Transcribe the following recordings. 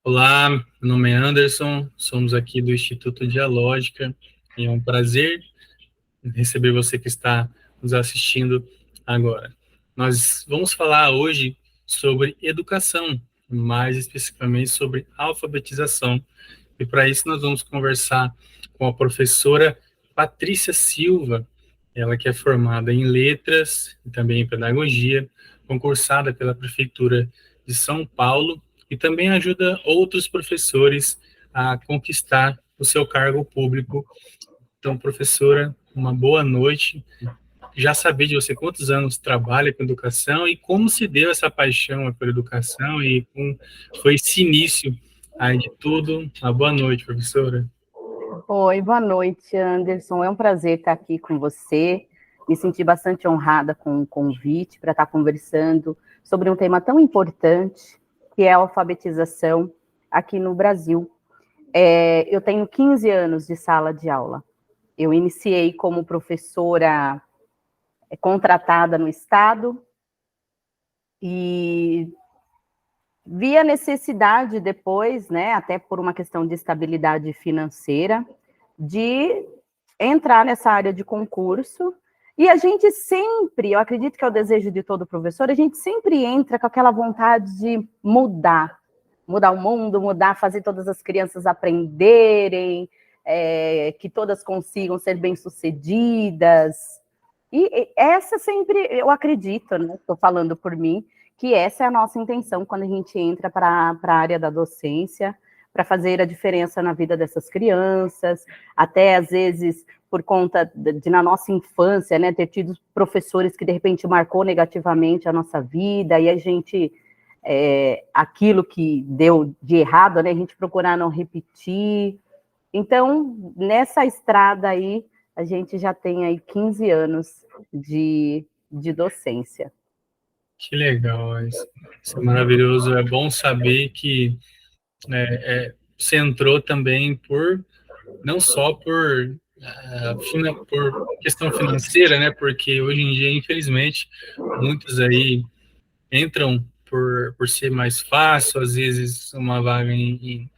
Olá, meu nome é Anderson, somos aqui do Instituto Dialógica e é um prazer receber você que está nos assistindo agora. Nós vamos falar hoje sobre educação, mais especificamente sobre alfabetização, e para isso nós vamos conversar com a professora Patrícia Silva, ela que é formada em letras e também em pedagogia, concursada pela Prefeitura de São Paulo e também ajuda outros professores a conquistar o seu cargo público. Então, professora, uma boa noite. Já saber de você quantos anos trabalha com educação e como se deu essa paixão por educação e como foi esse início aí de tudo. Uma boa noite, professora. Oi, boa noite, Anderson. É um prazer estar aqui com você. Me senti bastante honrada com o convite para estar conversando sobre um tema tão importante, que é a alfabetização aqui no Brasil. Eu tenho 15 anos de sala de aula. Eu iniciei como professora contratada no Estado e vi a necessidade depois, né, até por uma questão de estabilidade financeira, de entrar nessa área de concurso. E a gente sempre, eu acredito que é o desejo de todo professor, a gente sempre entra com aquela vontade de mudar o mundo, fazer todas as crianças aprenderem, que todas consigam ser bem-sucedidas. E essa sempre, eu acredito, né, estou falando por mim, que essa é a nossa intenção quando a gente entra para a área da docência, para fazer a diferença na vida dessas crianças, até às vezes por conta de na nossa infância, né, ter tido professores que de repente marcou negativamente a nossa vida, e a gente, aquilo que deu de errado, né, a gente procurar não repetir. Então, nessa estrada aí, a gente já tem aí 15 anos de docência. Que legal, isso é maravilhoso. É bom saber que você entrou também não só por questão financeira, né? Porque hoje em dia, infelizmente, muitos aí entram por ser mais fácil, às vezes uma vaga em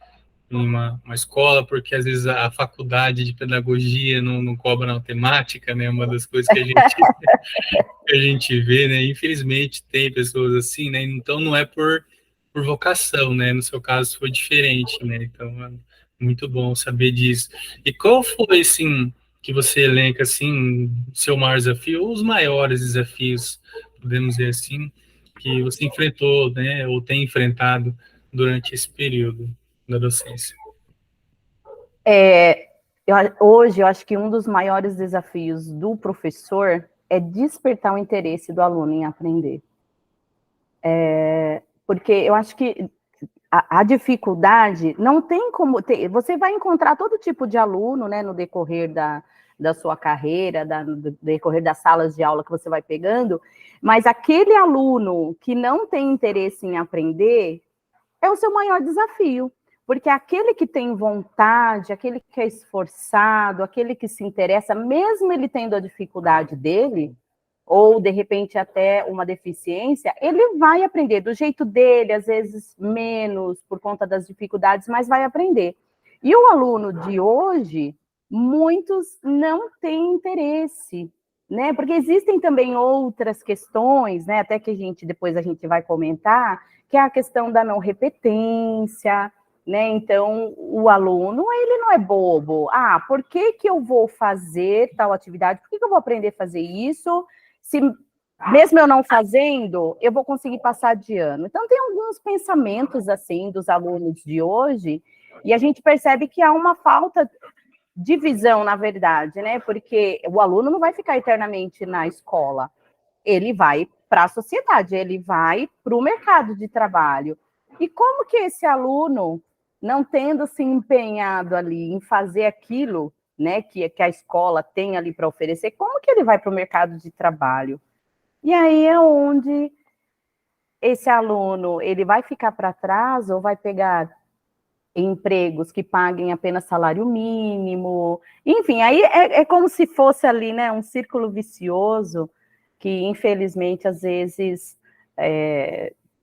uma escola, porque às vezes a faculdade de pedagogia não cobra na temática, né? Uma das coisas que a gente vê, né? Infelizmente tem pessoas assim, né? Então não é por vocação, né? No seu caso foi diferente, né? Então é muito bom saber disso. E qual foi, assim, que você elenca, assim, seu maior desafio, ou os maiores desafios, podemos dizer assim, que você enfrentou, né? Ou tem enfrentado durante esse período da docência? É, hoje, eu acho que um dos maiores desafios do professor é despertar o interesse do aluno em aprender. Porque eu acho que a dificuldade não tem como ter, você vai encontrar todo tipo de aluno, né, no decorrer da sua carreira, no decorrer das salas de aula que você vai pegando, mas aquele aluno que não tem interesse em aprender é o seu maior desafio, porque aquele que tem vontade, aquele que é esforçado, aquele que se interessa, mesmo ele tendo a dificuldade dele, ou de repente até uma deficiência, ele vai aprender do jeito dele, às vezes menos por conta das dificuldades, mas vai aprender. E o aluno de hoje, muitos não têm interesse, né? Porque existem também outras questões, né? Até que depois a gente vai comentar, que é a questão da não repetência, né? Então, o aluno, ele não é bobo. Ah, por que que eu vou fazer tal atividade? Por que que eu vou aprender a fazer isso? Se mesmo eu não fazendo, eu vou conseguir passar de ano. Então, tem alguns pensamentos, assim, dos alunos de hoje, e a gente percebe que há uma falta de visão, na verdade, né? Porque o aluno não vai ficar eternamente na escola, ele vai para a sociedade, ele vai para o mercado de trabalho. E como que esse aluno, não tendo se empenhado ali em fazer aquilo, né, que a escola tem ali para oferecer, como que ele vai para o mercado de trabalho? E aí é onde esse aluno, ele vai ficar para trás ou vai pegar empregos que paguem apenas salário mínimo, enfim, aí é como se fosse ali, né, um círculo vicioso que, infelizmente, às vezes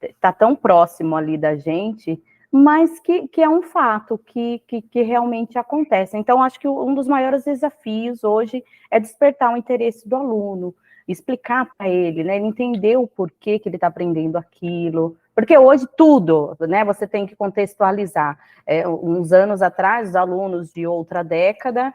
está tão próximo ali da gente, mas que é um fato que realmente acontece. Então, acho que um dos maiores desafios hoje é despertar o interesse do aluno, explicar para ele, né, ele entender o porquê que ele está aprendendo aquilo, porque hoje tudo, né, você tem que contextualizar. Uns anos atrás, os alunos de outra década,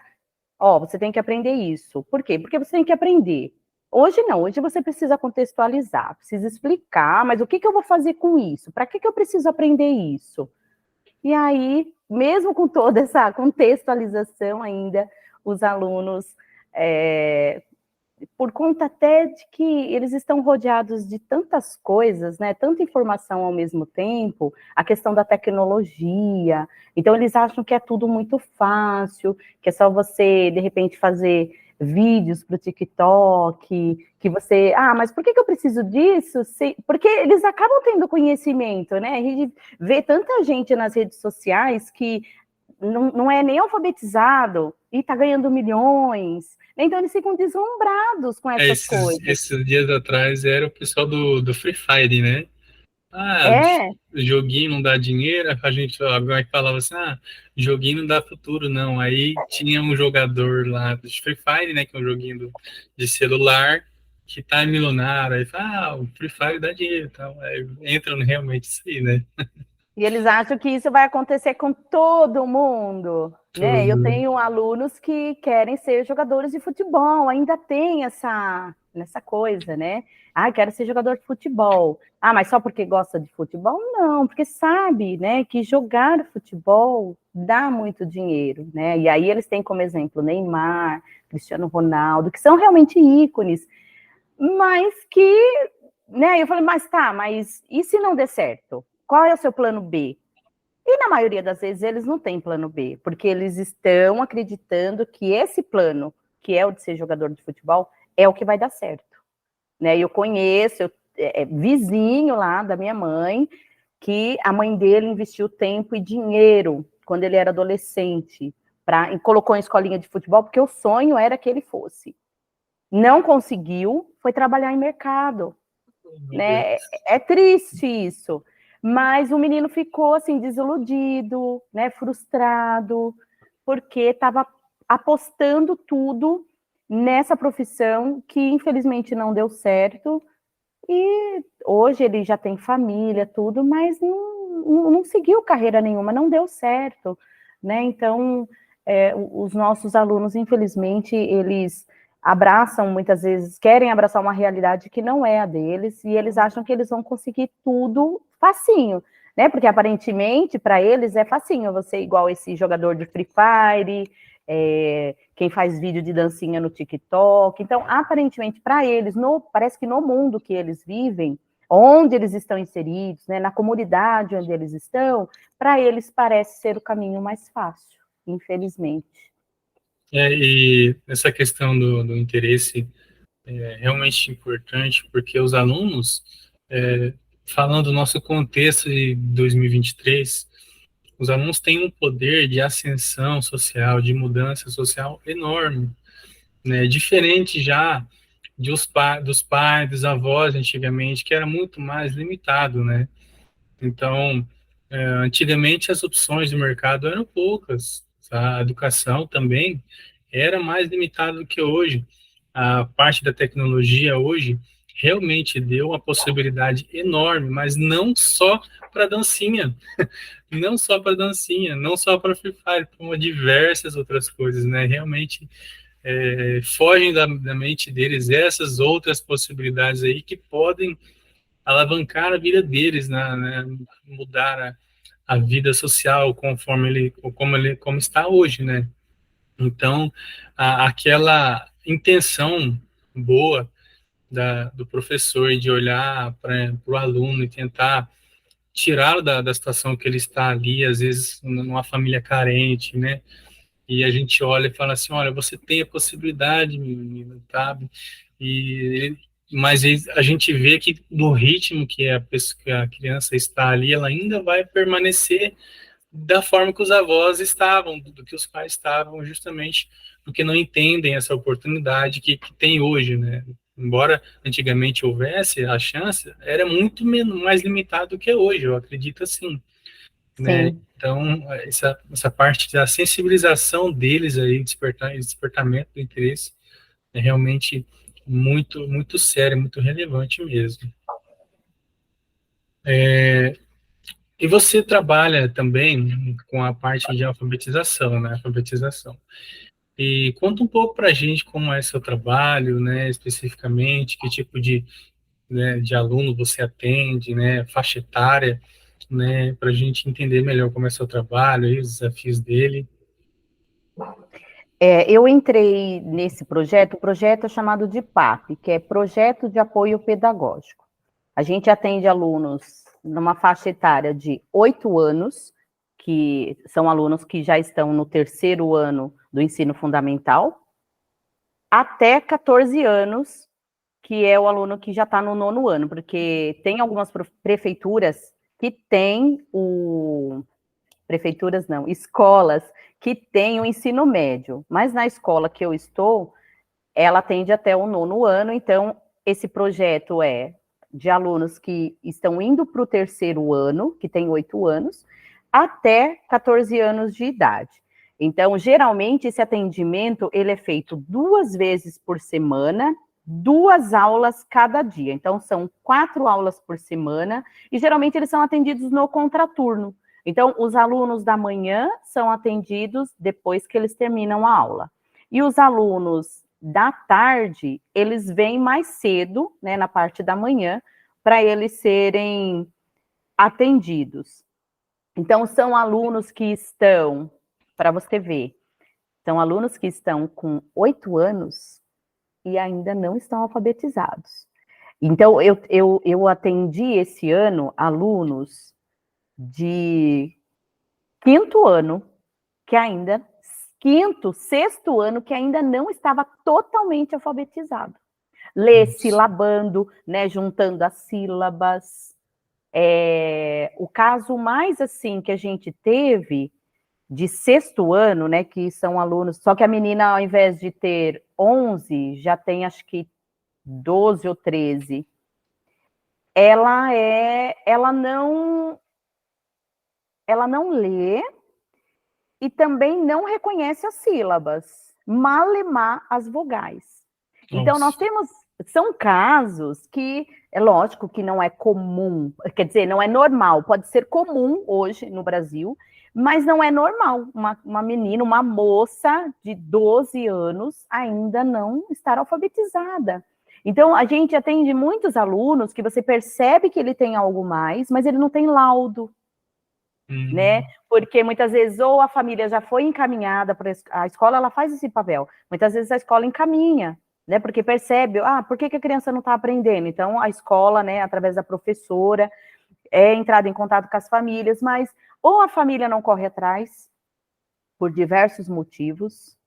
você tem que aprender isso. Por quê? Porque você tem que aprender. Hoje não, hoje você precisa contextualizar, precisa explicar, mas o que eu vou fazer com isso? Para que eu preciso aprender isso? E aí, mesmo com toda essa contextualização ainda, os alunos, por conta até de que eles estão rodeados de tantas coisas, né, tanta informação ao mesmo tempo, a questão da tecnologia, então eles acham que é tudo muito fácil, que é só você, de repente, fazer vídeos para o TikTok, que você, mas por que eu preciso disso? Porque eles acabam tendo conhecimento, né, a gente vê tanta gente nas redes sociais que não é nem alfabetizado e está ganhando milhões, então eles ficam deslumbrados com essas coisas. Esses dias atrás era o pessoal do Free Fire, né? Joguinho não dá dinheiro, a gente agora falava assim, joguinho não dá futuro, não. Aí tinha um jogador lá do Free Fire, né, que é um joguinho de celular, que tá milionário, aí fala, o Free Fire dá dinheiro e tal. Aí entra realmente isso aí, né? E eles acham que isso vai acontecer com todo mundo, né? Eu tenho alunos que querem ser jogadores de futebol, ainda tem essa coisa, né? Quero ser jogador de futebol. Mas só porque gosta de futebol? Não, porque sabe, né, que jogar futebol dá muito dinheiro, né? E aí eles têm como exemplo Neymar, Cristiano Ronaldo, que são realmente ícones, mas que, né, eu falei, mas e se não der certo? Qual é o seu plano B? E na maioria das vezes eles não têm plano B, porque eles estão acreditando que esse plano, que é o de ser jogador de futebol, é o que vai dar certo. Né? Eu conheço, vizinho lá da minha mãe, que a mãe dele investiu tempo e dinheiro quando ele era adolescente, colocou em escolinha de futebol, porque o sonho era que ele fosse. Não conseguiu, foi trabalhar em mercado. Né? É triste isso, mas o menino ficou assim desiludido, né, frustrado, porque estava apostando tudo nessa profissão que infelizmente não deu certo, e hoje ele já tem família, tudo, mas não seguiu carreira nenhuma, não deu certo, né? Então, os nossos alunos, infelizmente, eles abraçam muitas vezes, querem abraçar uma realidade que não é a deles, e eles acham que eles vão conseguir tudo facinho, né? Porque aparentemente para eles é facinho, você é igual esse jogador de Free Fire, quem faz vídeo de dancinha no TikTok. Então, aparentemente para eles, parece que no mundo que eles vivem, onde eles estão inseridos, né, na comunidade onde eles estão, para eles parece ser o caminho mais fácil, infelizmente. E essa questão do interesse é realmente importante, porque os alunos, falando do nosso contexto de 2023, os alunos têm um poder de ascensão social, de mudança social enorme, né? Diferente já dos pais, dos avós antigamente, que era muito mais limitado, né? Então, antigamente as opções de mercado eram poucas, tá? A educação também era mais limitada do que hoje. A parte da tecnologia hoje realmente deu uma possibilidade enorme, mas não só para dancinha, não só para dancinha, não só para Free Fire, como diversas outras coisas, né? Realmente fogem da mente deles essas outras possibilidades aí que podem alavancar a vida deles, né? Mudar a vida social como está hoje, né? Então, aquela intenção boa do professor de olhar para o aluno e tentar tirá-lo da situação que ele está ali, às vezes numa família carente, né? E a gente olha e fala assim, olha, você tem a possibilidade, menino, sabe? Mas a gente vê que no ritmo que que a criança está ali, ela ainda vai permanecer da forma que os avós estavam, do que os pais estavam, justamente porque não entendem essa oportunidade que tem hoje, né? Embora antigamente houvesse a chance, era muito mais limitado do que hoje, eu acredito assim. né? Sim. Então, essa parte da sensibilização deles aí, despertamento do interesse, é realmente muito, muito sério, muito relevante mesmo. E você trabalha também com a parte de alfabetização, né? Alfabetização. E conta um pouco para a gente como é seu trabalho, né? Especificamente, que tipo de aluno você atende, né? Faixa etária, né? Para a gente entender melhor como é seu trabalho e os desafios dele. Eu entrei nesse projeto, o projeto é chamado de PAP, que é Projeto de Apoio Pedagógico. A gente atende alunos numa faixa etária de 8 anos, que são alunos que já estão no terceiro ano do ensino fundamental, até 14 anos, que é o aluno que já está no nono ano, porque tem algumas prefeituras que têm prefeituras não, escolas que têm o ensino médio, mas na escola que eu estou, ela atende até o nono ano, então esse projeto é de alunos que estão indo para o terceiro ano, que tem 8 anos, até 14 anos de idade. Então, geralmente, esse atendimento, ele é feito 2 vezes por semana, 2 aulas cada dia. Então, são 4 aulas por semana, e geralmente eles são atendidos no contraturno. Então, os alunos da manhã são atendidos depois que eles terminam a aula. E os alunos da tarde, eles vêm mais cedo, né, na parte da manhã, para eles serem atendidos. Então, são alunos que estão, para você ver, são alunos que estão com 8 anos e ainda não estão alfabetizados. Então, eu atendi esse ano alunos de quinto ano, que ainda, quinto, sexto ano, que ainda não estava totalmente alfabetizado. Ler silabando, né, juntando as sílabas. O caso mais, assim, que a gente teve de sexto ano, né, que são alunos, só que a menina, ao invés de ter 11, já tem, acho que, 12 ou 13. Ela não lê e também não reconhece as sílabas, malemar as vogais. Então, nós temos, são casos que, é lógico que não é comum, quer dizer, não é normal, pode ser comum hoje no Brasil, mas não é normal uma menina, uma moça de 12 anos ainda não estar alfabetizada. Então, a gente atende muitos alunos que você percebe que ele tem algo mais, mas ele não tem laudo, né? Porque muitas vezes ou a família já foi encaminhada para a escola, ela faz esse papel. Muitas vezes a escola encaminha, né? Porque percebe, por que a criança não está aprendendo? Então a escola, né, através da professora, é entrada em contato com as famílias, mas ou a família não corre atrás por diversos motivos,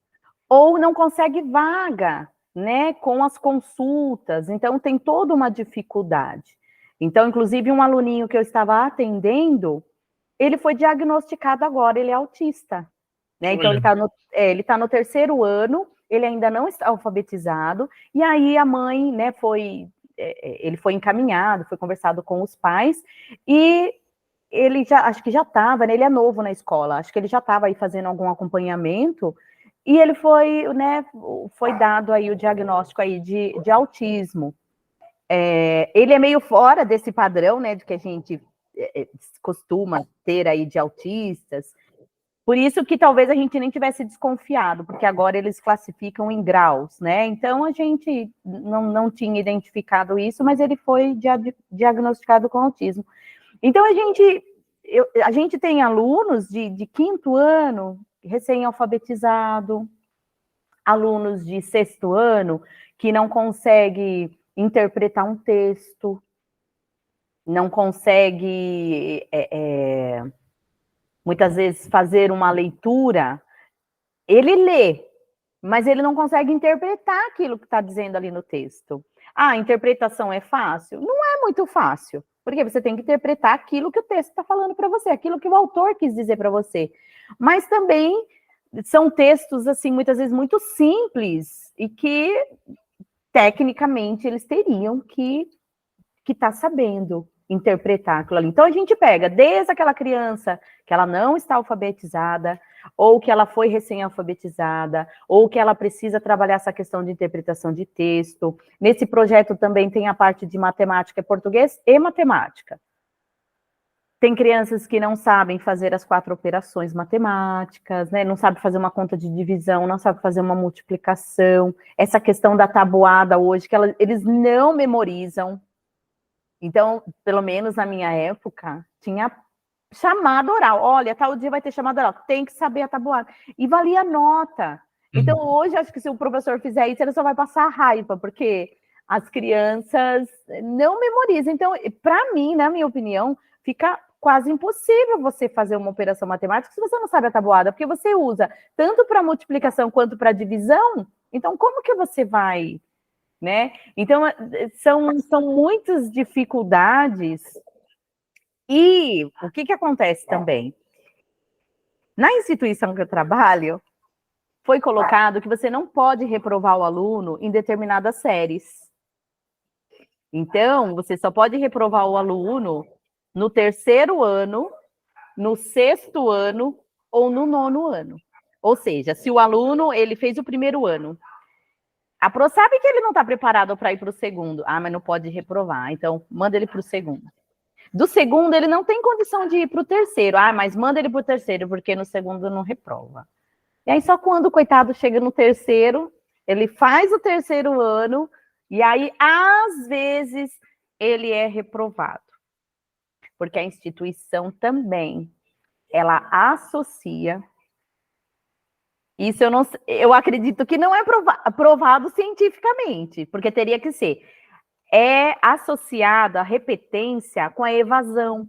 ou não consegue vaga, né, com as consultas. Então tem toda uma dificuldade. Então, inclusive, um aluninho que eu estava atendendo, ele foi diagnosticado agora, ele é autista, né? Então, ele tá no terceiro ano, ele ainda não está alfabetizado, e aí a mãe, né, ele foi encaminhado, foi conversado com os pais, e ele acho que já estava, né, ele é novo na escola, acho que ele já estava aí fazendo algum acompanhamento, e ele foi, né, foi dado aí o diagnóstico aí de autismo. Ele é meio fora desse padrão, né, de que a gente costuma ter aí de autistas, por isso que talvez a gente nem tivesse desconfiado, porque agora eles classificam em graus, né, então a gente não tinha identificado isso, mas ele foi diagnosticado com autismo. Então a gente tem alunos de quinto ano, recém-alfabetizado, alunos de sexto ano, que não consegue interpretar um texto, não consegue, muitas vezes, fazer uma leitura. Ele lê, mas ele não consegue interpretar aquilo que está dizendo ali no texto. A interpretação é fácil? Não é muito fácil, porque você tem que interpretar aquilo que o texto está falando para você, aquilo que o autor quis dizer para você. Mas também são textos, assim, muitas vezes muito simples e que, tecnicamente, eles teriam que estar sabendo. interpretar aquilo ali. Então, a gente pega desde aquela criança que ela não está alfabetizada, ou que ela foi recém-alfabetizada, ou que ela precisa trabalhar essa questão de interpretação de texto. Nesse projeto também tem a parte de matemática, português e matemática. Tem crianças que não sabem fazer as 4 operações matemáticas, né? Não sabe fazer uma conta de divisão, não sabe fazer uma multiplicação. Essa questão da tabuada hoje, que eles não memorizam. Então, pelo menos na minha época, tinha chamada oral. Olha, tal dia vai ter chamada oral. Tem que saber a tabuada. E valia nota. Então, hoje, acho que se o professor fizer isso, ele só vai passar raiva, porque as crianças não memorizam. Então, para mim, na minha opinião, fica quase impossível você fazer uma operação matemática se você não sabe a tabuada, porque você usa tanto para multiplicação quanto para divisão. Então, como que você vai, né? Então, são muitas dificuldades. E o que acontece também? Na instituição que eu trabalho, foi colocado que você não pode reprovar o aluno em determinadas séries. Então, você só pode reprovar o aluno no 3º ano, no 6º ano ou no 9º ano. Ou seja, se o aluno ele fez o 1º ano, a Pro sabe que ele não está preparado para ir para o 2º. Ah, mas não pode reprovar. Então, manda ele para o 2º. Do 2º, ele não tem condição de ir para o 3º. Ah, mas manda ele para o 3º, porque no 2º não reprova. E aí, só quando o coitado chega no 3º, ele faz o 3º ano, e aí, às vezes, ele é reprovado. Porque a instituição também, ela associa. Isso eu acredito que não é provado cientificamente, porque teria que ser. É associada a repetência com a evasão.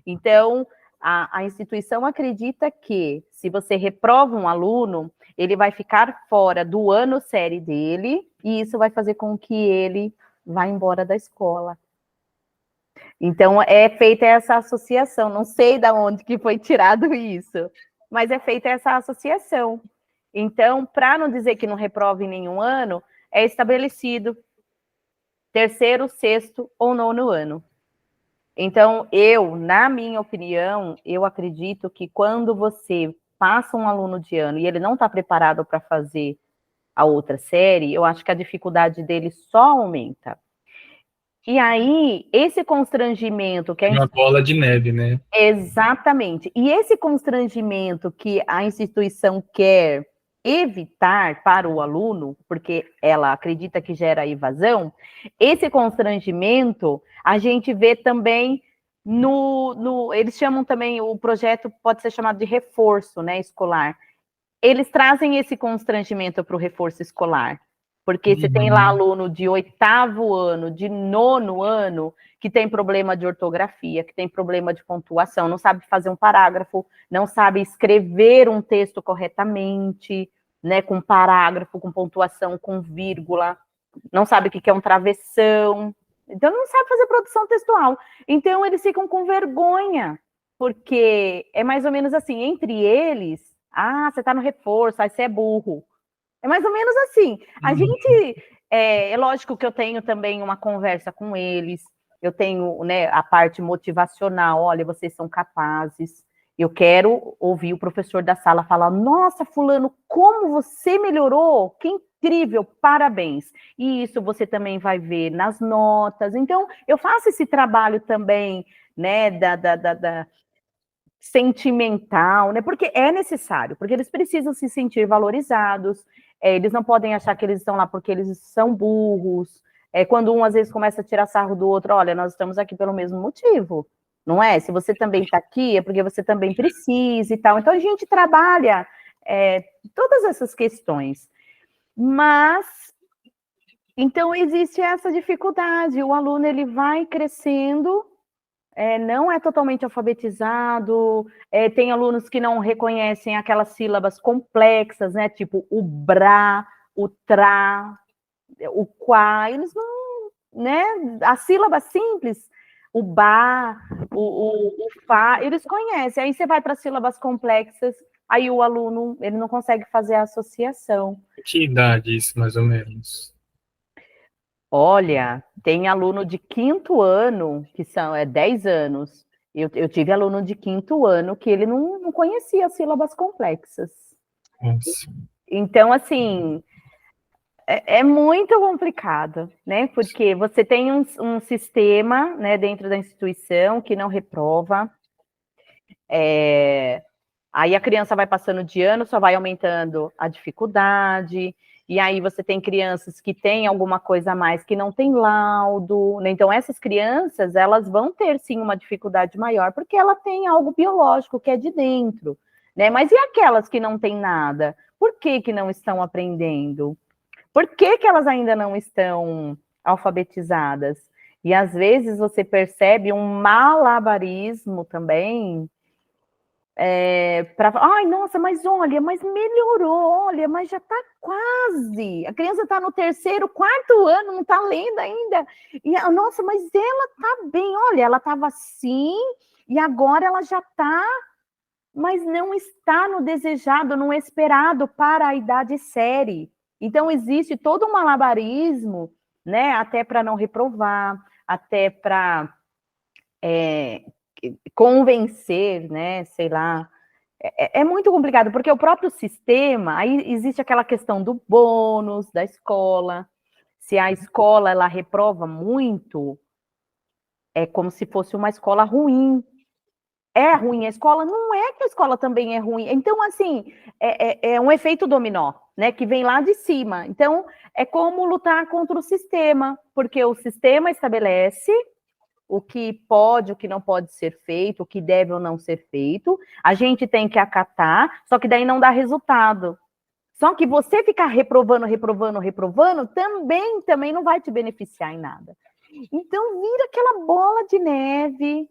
Então, a instituição acredita que, se você reprova um aluno, ele vai ficar fora do ano série dele, e isso vai fazer com que ele vá embora da escola. Então, é feita essa associação. Não sei de onde que foi tirado isso, mas é feita essa associação. Então, para não dizer que não reprova em nenhum ano, é estabelecido 3º, 6º ou 9º ano. Então, na minha opinião, eu acredito que quando você passa um aluno de ano e ele não está preparado para fazer a outra série, eu acho que a dificuldade dele só aumenta. E aí, esse constrangimento que uma bola de neve, né? Exatamente. E esse constrangimento que a instituição quer evitar para o aluno, porque ela acredita que gera evasão, esse constrangimento a gente vê também eles chamam também, o projeto pode ser chamado de reforço, né, escolar. Eles trazem esse constrangimento para o reforço escolar, porque você tem lá aluno de 8º ano, de 9º ano, que tem problema de ortografia, que tem problema de pontuação, não sabe fazer um parágrafo, não sabe escrever um texto corretamente, né, com parágrafo, com pontuação, com vírgula, não sabe o que é um travessão, então não sabe fazer produção textual. Então eles ficam com vergonha, porque é mais ou menos assim, entre eles, você está no reforço, aí você é burro. É mais ou menos assim. A gente, é lógico que eu tenho também uma conversa com eles, eu tenho, né, a parte motivacional, olha, vocês são capazes, eu quero ouvir o professor da sala falar, nossa, fulano, como você melhorou, que incrível, parabéns. E isso você também vai ver nas notas. Então, eu faço esse trabalho também, né, da sentimental, né? Porque é necessário, porque eles precisam se sentir valorizados, eles não podem achar que eles estão lá porque eles são burros, quando um às vezes começa a tirar sarro do outro, olha, nós estamos aqui pelo mesmo motivo, não é? Se você também está aqui, é porque você também precisa e tal. Então, a gente trabalha todas essas questões. Mas, então, existe essa dificuldade, o aluno, ele vai crescendo, não é totalmente alfabetizado, tem alunos que não reconhecem aquelas sílabas complexas, né? Tipo o brá, o trá, o quá, eles não, né? As sílabas simples, o bá, o fá, eles conhecem. Aí você vai para sílabas complexas, aí o aluno, ele não consegue fazer a associação. Que idade isso, mais ou menos? Olha, tem aluno de 5º ano, que são 10 anos. Eu tive aluno de 5º ano que ele não conhecia sílabas complexas. Nossa. Então, assim, é muito complicado, né? Porque você tem um sistema, né, dentro da instituição que não reprova. Aí a criança vai passando de ano, só vai aumentando a dificuldade, e aí você tem crianças que têm alguma coisa a mais que não tem laudo, né? Então essas crianças, elas vão ter sim uma dificuldade maior, porque ela tem algo biológico que é de dentro, né? Mas e aquelas que não têm nada? Por que que não estão aprendendo? Por que que elas ainda não estão alfabetizadas? E às vezes você percebe um malabarismo também, ai, nossa, mas olha, mas melhorou, olha, mas já está quase. A criança está no 3º, 4º ano, não está lendo ainda. E, nossa, mas ela está bem, olha, ela estava assim, e agora ela já está, mas não está no desejado, no esperado para a idade série. Então, existe todo um malabarismo, né, até para não reprovar, até para convencer, né, sei lá. É muito complicado, porque o próprio sistema, aí existe aquela questão do bônus da escola. Se a escola ela reprova muito, é como se fosse uma escola ruim. É ruim a escola? Não é que a escola também é ruim. Então, assim, é um efeito dominó, né? Que vem lá de cima. Então, é como lutar contra o sistema, porque o sistema estabelece o que pode, o que não pode ser feito, o que deve ou não ser feito. A gente tem que acatar, só que daí não dá resultado. Só que você ficar reprovando também não vai te beneficiar em nada. Então vira aquela bola de neve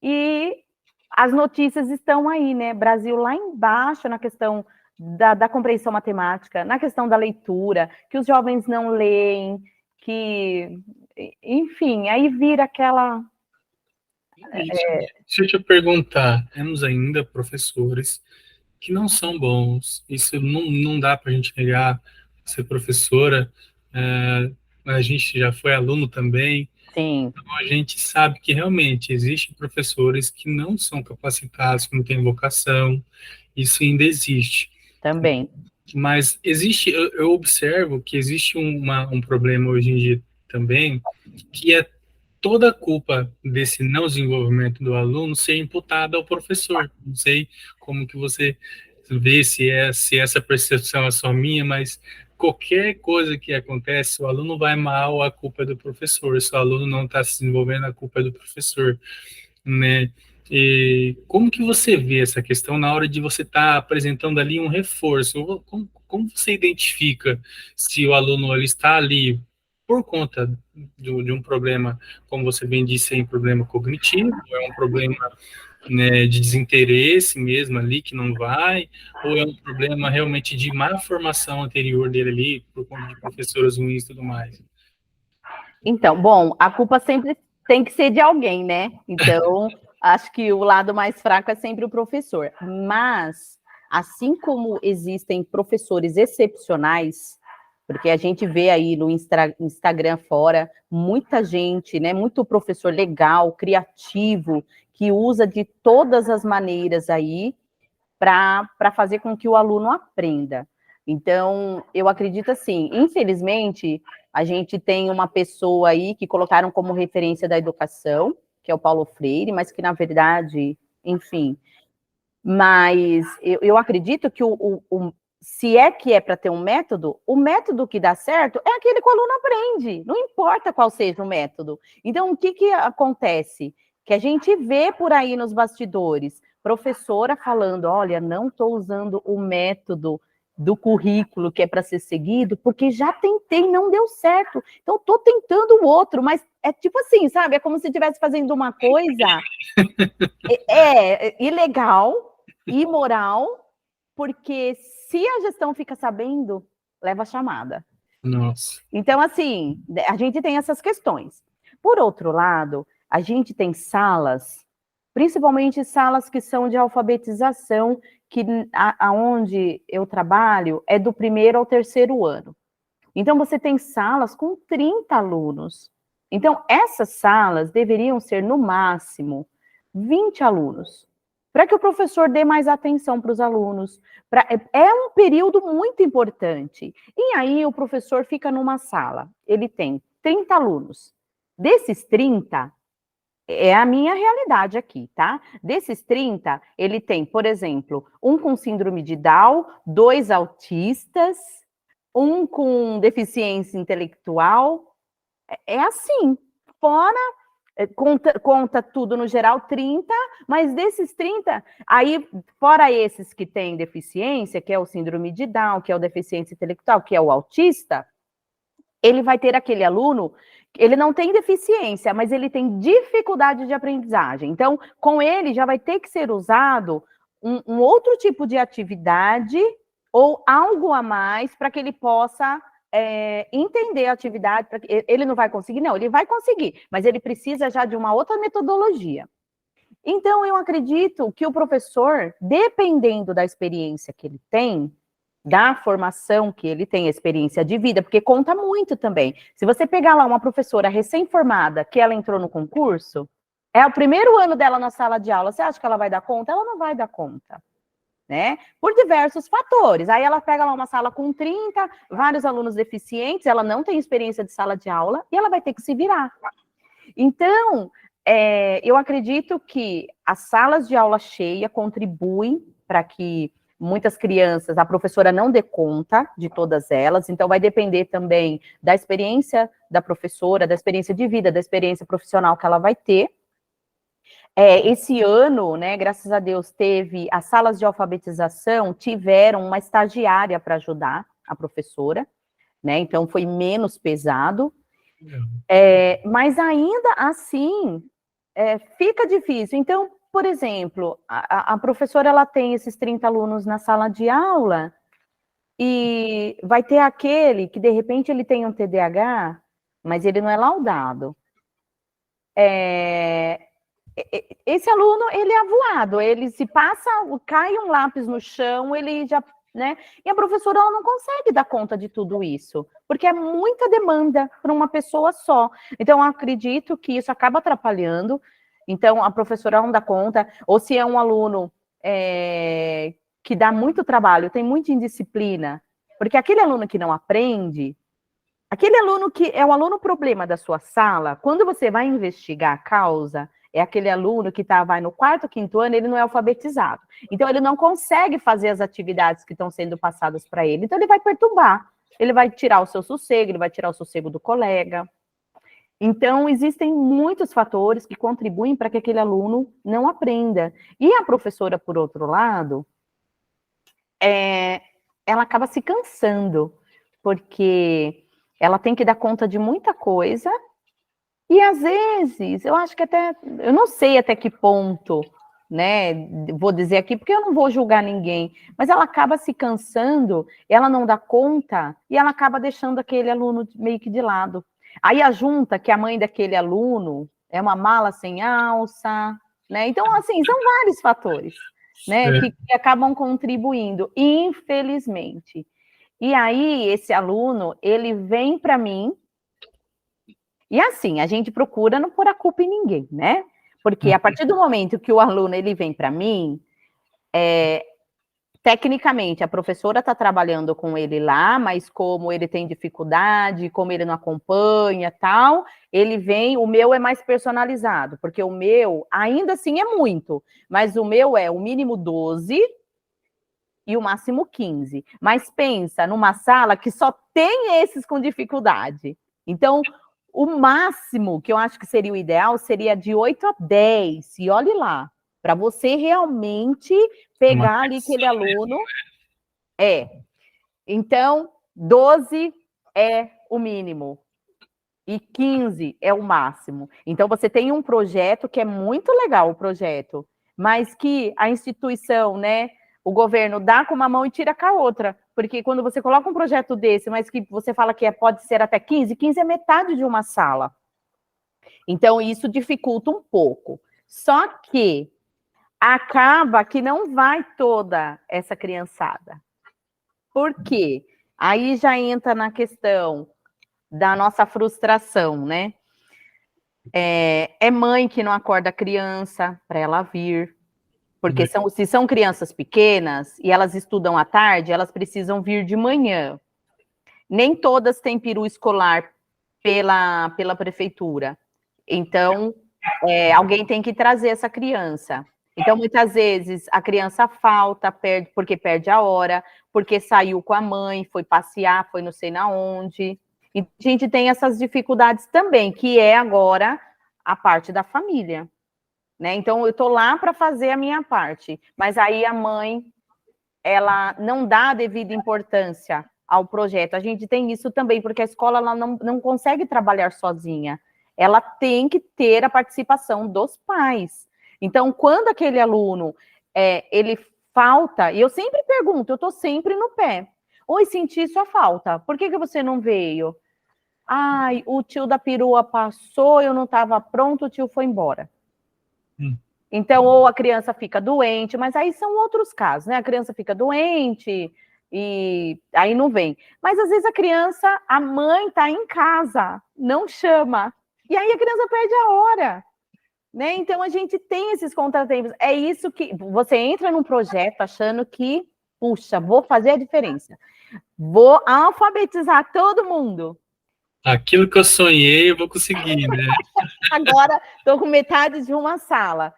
e as notícias estão aí, né? Brasil lá embaixo na questão da compreensão matemática, na questão da leitura, que os jovens não leem, que, enfim, aí vira aquela... Deixa eu te perguntar, temos ainda professores que não são bons, isso não dá para a gente negar, ser professora, a gente já foi aluno também, Sim, então a gente sabe que realmente existem professores que não são capacitados, que não têm vocação, isso ainda existe. também. Mas existe, eu observo que existe um problema hoje em dia também, que é toda a culpa desse não desenvolvimento do aluno ser imputada ao professor. Não sei como que você vê se essa percepção é só minha, mas qualquer coisa que acontece, o aluno vai mal, a culpa é do professor. Se o aluno não está se desenvolvendo, a culpa é do professor, né? E como que você vê essa questão na hora de você estar apresentando ali um reforço? Como você identifica se o aluno ele está ali por conta de um problema, como você bem disse, é um problema cognitivo, é um problema, né, de desinteresse mesmo ali, que não vai, ou é um problema realmente de má formação anterior dele ali, por conta de professoras ruins e tudo mais? Então, bom, a culpa sempre tem que ser de alguém, né? Então, acho que o lado mais fraco é sempre o professor. Mas, assim como existem professores excepcionais, porque a gente vê aí no Instagram fora muita gente, né? Muito professor legal, criativo, que usa de todas as maneiras aí para fazer com que o aluno aprenda. Então, eu acredito assim, infelizmente, a gente tem uma pessoa aí que colocaram como referência da educação, que é o Paulo Freire, mas que, na verdade, enfim, mas eu acredito que se é que é para ter um método, o método que dá certo é aquele que o aluno aprende, não importa qual seja o método. Então, o que, que acontece? Que a gente vê por aí nos bastidores, professora falando, olha, não estou usando o método do currículo que é para ser seguido, porque já tentei, não deu certo. Então, estou tentando o outro, mas é tipo assim, sabe? É como se estivesse fazendo uma coisa ilegal, imoral, porque se a gestão fica sabendo, leva a chamada. Nossa. Então, assim, a gente tem essas questões. Por outro lado, a gente tem salas, principalmente salas que são de alfabetização, que aonde eu trabalho é do 1º ao 3º ano. Então, você tem salas com 30 alunos. Então, essas salas deveriam ser, no máximo, 20 alunos, para que o professor dê mais atenção para os alunos. É um período muito importante. E aí, o professor fica numa sala, ele tem 30 alunos. Desses 30, é a minha realidade aqui, tá? Desses 30, ele tem, por exemplo, um com síndrome de Down, 2 autistas, um com deficiência intelectual. É assim, fora, conta tudo no geral, 30, mas desses 30, aí, fora esses que têm deficiência, que é o síndrome de Down, que é o deficiência intelectual, que é o autista, ele vai ter aquele aluno, ele não tem deficiência, mas ele tem dificuldade de aprendizagem. Então, com ele já vai ter que ser usado um outro tipo de atividade ou algo a mais para que ele possa entender a atividade. Ele não vai conseguir? Não, ele vai conseguir, mas ele precisa já de uma outra metodologia. Então, eu acredito que o professor, dependendo da experiência que ele tem, da formação que ele tem, experiência de vida, porque conta muito também. Se você pegar lá uma professora recém-formada, que ela entrou no concurso, é o primeiro ano dela na sala de aula, você acha que ela vai dar conta? Ela não vai dar conta, né? Por diversos fatores. Aí ela pega lá uma sala com 30, vários alunos deficientes, ela não tem experiência de sala de aula, e ela vai ter que se virar. Então, eu acredito que as salas de aula cheia contribuem para que muitas crianças, a professora não dê conta de todas elas, então vai depender também da experiência da professora, da experiência de vida, da experiência profissional que ela vai ter. Esse ano, né, graças a Deus, teve as salas de alfabetização, tiveram uma estagiária para ajudar a professora, né, então foi menos pesado, mas ainda assim, fica difícil. Então, por exemplo, a professora ela tem esses 30 alunos na sala de aula e vai ter aquele que, de repente, ele tem um TDAH, mas ele não é laudado. Esse aluno, ele é avoado, ele se passa, cai um lápis no chão, ele já, né? E a professora, ela não consegue dar conta de tudo isso, porque é muita demanda para uma pessoa só. Então, eu acredito que isso acaba atrapalhando. Então, a professora não dá conta, ou se é um aluno que dá muito trabalho, tem muita indisciplina, porque aquele aluno que não aprende, aquele aluno que é o aluno problema da sua sala, quando você vai investigar a causa, é aquele aluno que vai no 4º, 5º ano, ele não é alfabetizado. Então, ele não consegue fazer as atividades que estão sendo passadas para ele. Então, ele vai perturbar. Ele vai tirar o seu sossego, ele vai tirar o sossego do colega. Então, existem muitos fatores que contribuem para que aquele aluno não aprenda. E a professora, por outro lado, ela acaba se cansando, porque ela tem que dar conta de muita coisa, e às vezes, eu acho que eu não sei até que ponto, né, vou dizer aqui, porque eu não vou julgar ninguém, mas ela acaba se cansando, ela não dá conta, e ela acaba deixando aquele aluno meio que de lado. Aí ajunta que a mãe daquele aluno é uma mala sem alça, né? Então, assim, são vários fatores, né, que acabam contribuindo, infelizmente. E aí, esse aluno, ele vem para mim, e assim, a gente procura não pôr a culpa em ninguém, né? Porque a partir do momento que o aluno, ele vem para mim, tecnicamente, a professora está trabalhando com ele lá, mas como ele tem dificuldade, como ele não acompanha, tal, ele vem, o meu é mais personalizado, porque o meu, ainda assim, é muito, mas o meu é o mínimo 12 e o máximo 15. Mas pensa numa sala que só tem esses com dificuldade. Então, o máximo que eu acho que seria o ideal seria de 8 a 10, e olhe lá, para você realmente pegar ali aquele aluno. Então, 12 é o mínimo e 15 é o máximo. Então, você tem um projeto que é muito legal, o projeto, mas que a instituição, né, o governo dá com uma mão e tira com a outra, porque quando você coloca um projeto desse, mas que você fala que pode ser até 15, 15 é metade de uma sala. Então, isso dificulta um pouco. Só que acaba que não vai toda essa criançada. Por quê? Aí já entra na questão da nossa frustração, né? É mãe que não acorda a criança para ela vir, porque se são crianças pequenas e elas estudam à tarde, elas precisam vir de manhã. Nem todas têm peru escolar pela prefeitura. Então, alguém tem que trazer essa criança. Então, muitas vezes, a criança falta, porque perde a hora, porque saiu com a mãe, foi passear, foi não sei na onde. E a gente tem essas dificuldades também, que é agora a parte da família. Né? Então, eu estou lá para fazer a minha parte, mas aí a mãe, ela não dá a devida importância ao projeto. A gente tem isso também, porque a escola ela não consegue trabalhar sozinha. Ela tem que ter a participação dos pais. Então, quando aquele aluno, ele falta, e eu sempre pergunto, eu estou sempre no pé. Oi, senti sua falta, por que você não veio? Ai, o tio da perua passou, eu não estava pronto, o tio foi embora. Então, ou a criança fica doente, mas aí são outros casos, né? A criança fica doente e aí não vem. Mas às vezes a mãe está em casa, não chama. E aí a criança perde a hora. Né? Então a gente tem esses contratempos. É isso que você entra num projeto achando que, puxa, vou fazer a diferença. Vou alfabetizar todo mundo. Aquilo que eu sonhei, eu vou conseguir, né? Agora estou com metade de uma sala.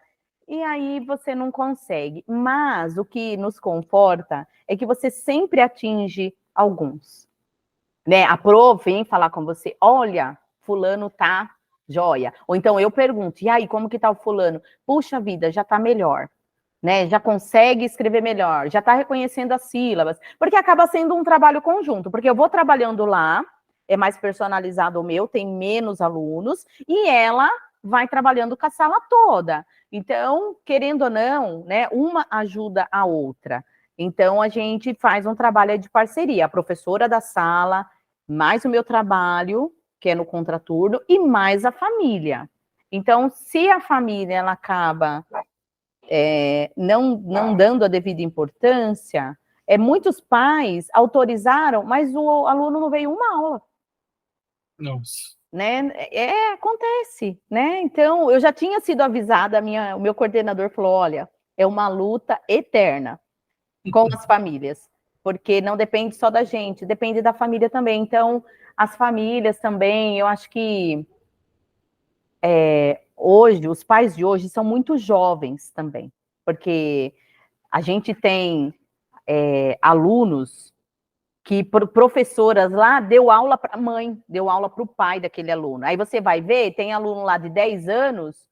E aí você não consegue. Mas o que nos conforta é que você sempre atinge alguns. Né? A Pro vem falar com você, olha, fulano tá joia. Ou então eu pergunto, e aí, como que tá o fulano? Puxa vida, já tá melhor. Né? Já consegue escrever melhor, já tá reconhecendo as sílabas. Porque acaba sendo um trabalho conjunto, porque eu vou trabalhando lá, é mais personalizado o meu, tem menos alunos, e ela vai trabalhando com a sala toda. Então, querendo ou não, né, uma ajuda a outra. Então, a gente faz um trabalho de parceria. A professora da sala, mais o meu trabalho, que é no contraturno, e mais a família. Então, se a família ela acaba não dando a devida importância, muitos pais autorizaram, mas o aluno não veio uma aula. Nossa. Né? Acontece, né? Então, eu já tinha sido avisada, o meu coordenador falou, olha, é uma luta eterna com as famílias, porque não depende só da gente, depende da família também. Então, as famílias também, eu acho que hoje, os pais de hoje são muito jovens também, porque a gente tem alunos que professoras lá deu aula para a mãe, deu aula para o pai daquele aluno. Aí você vai ver, tem aluno lá de 10 anos,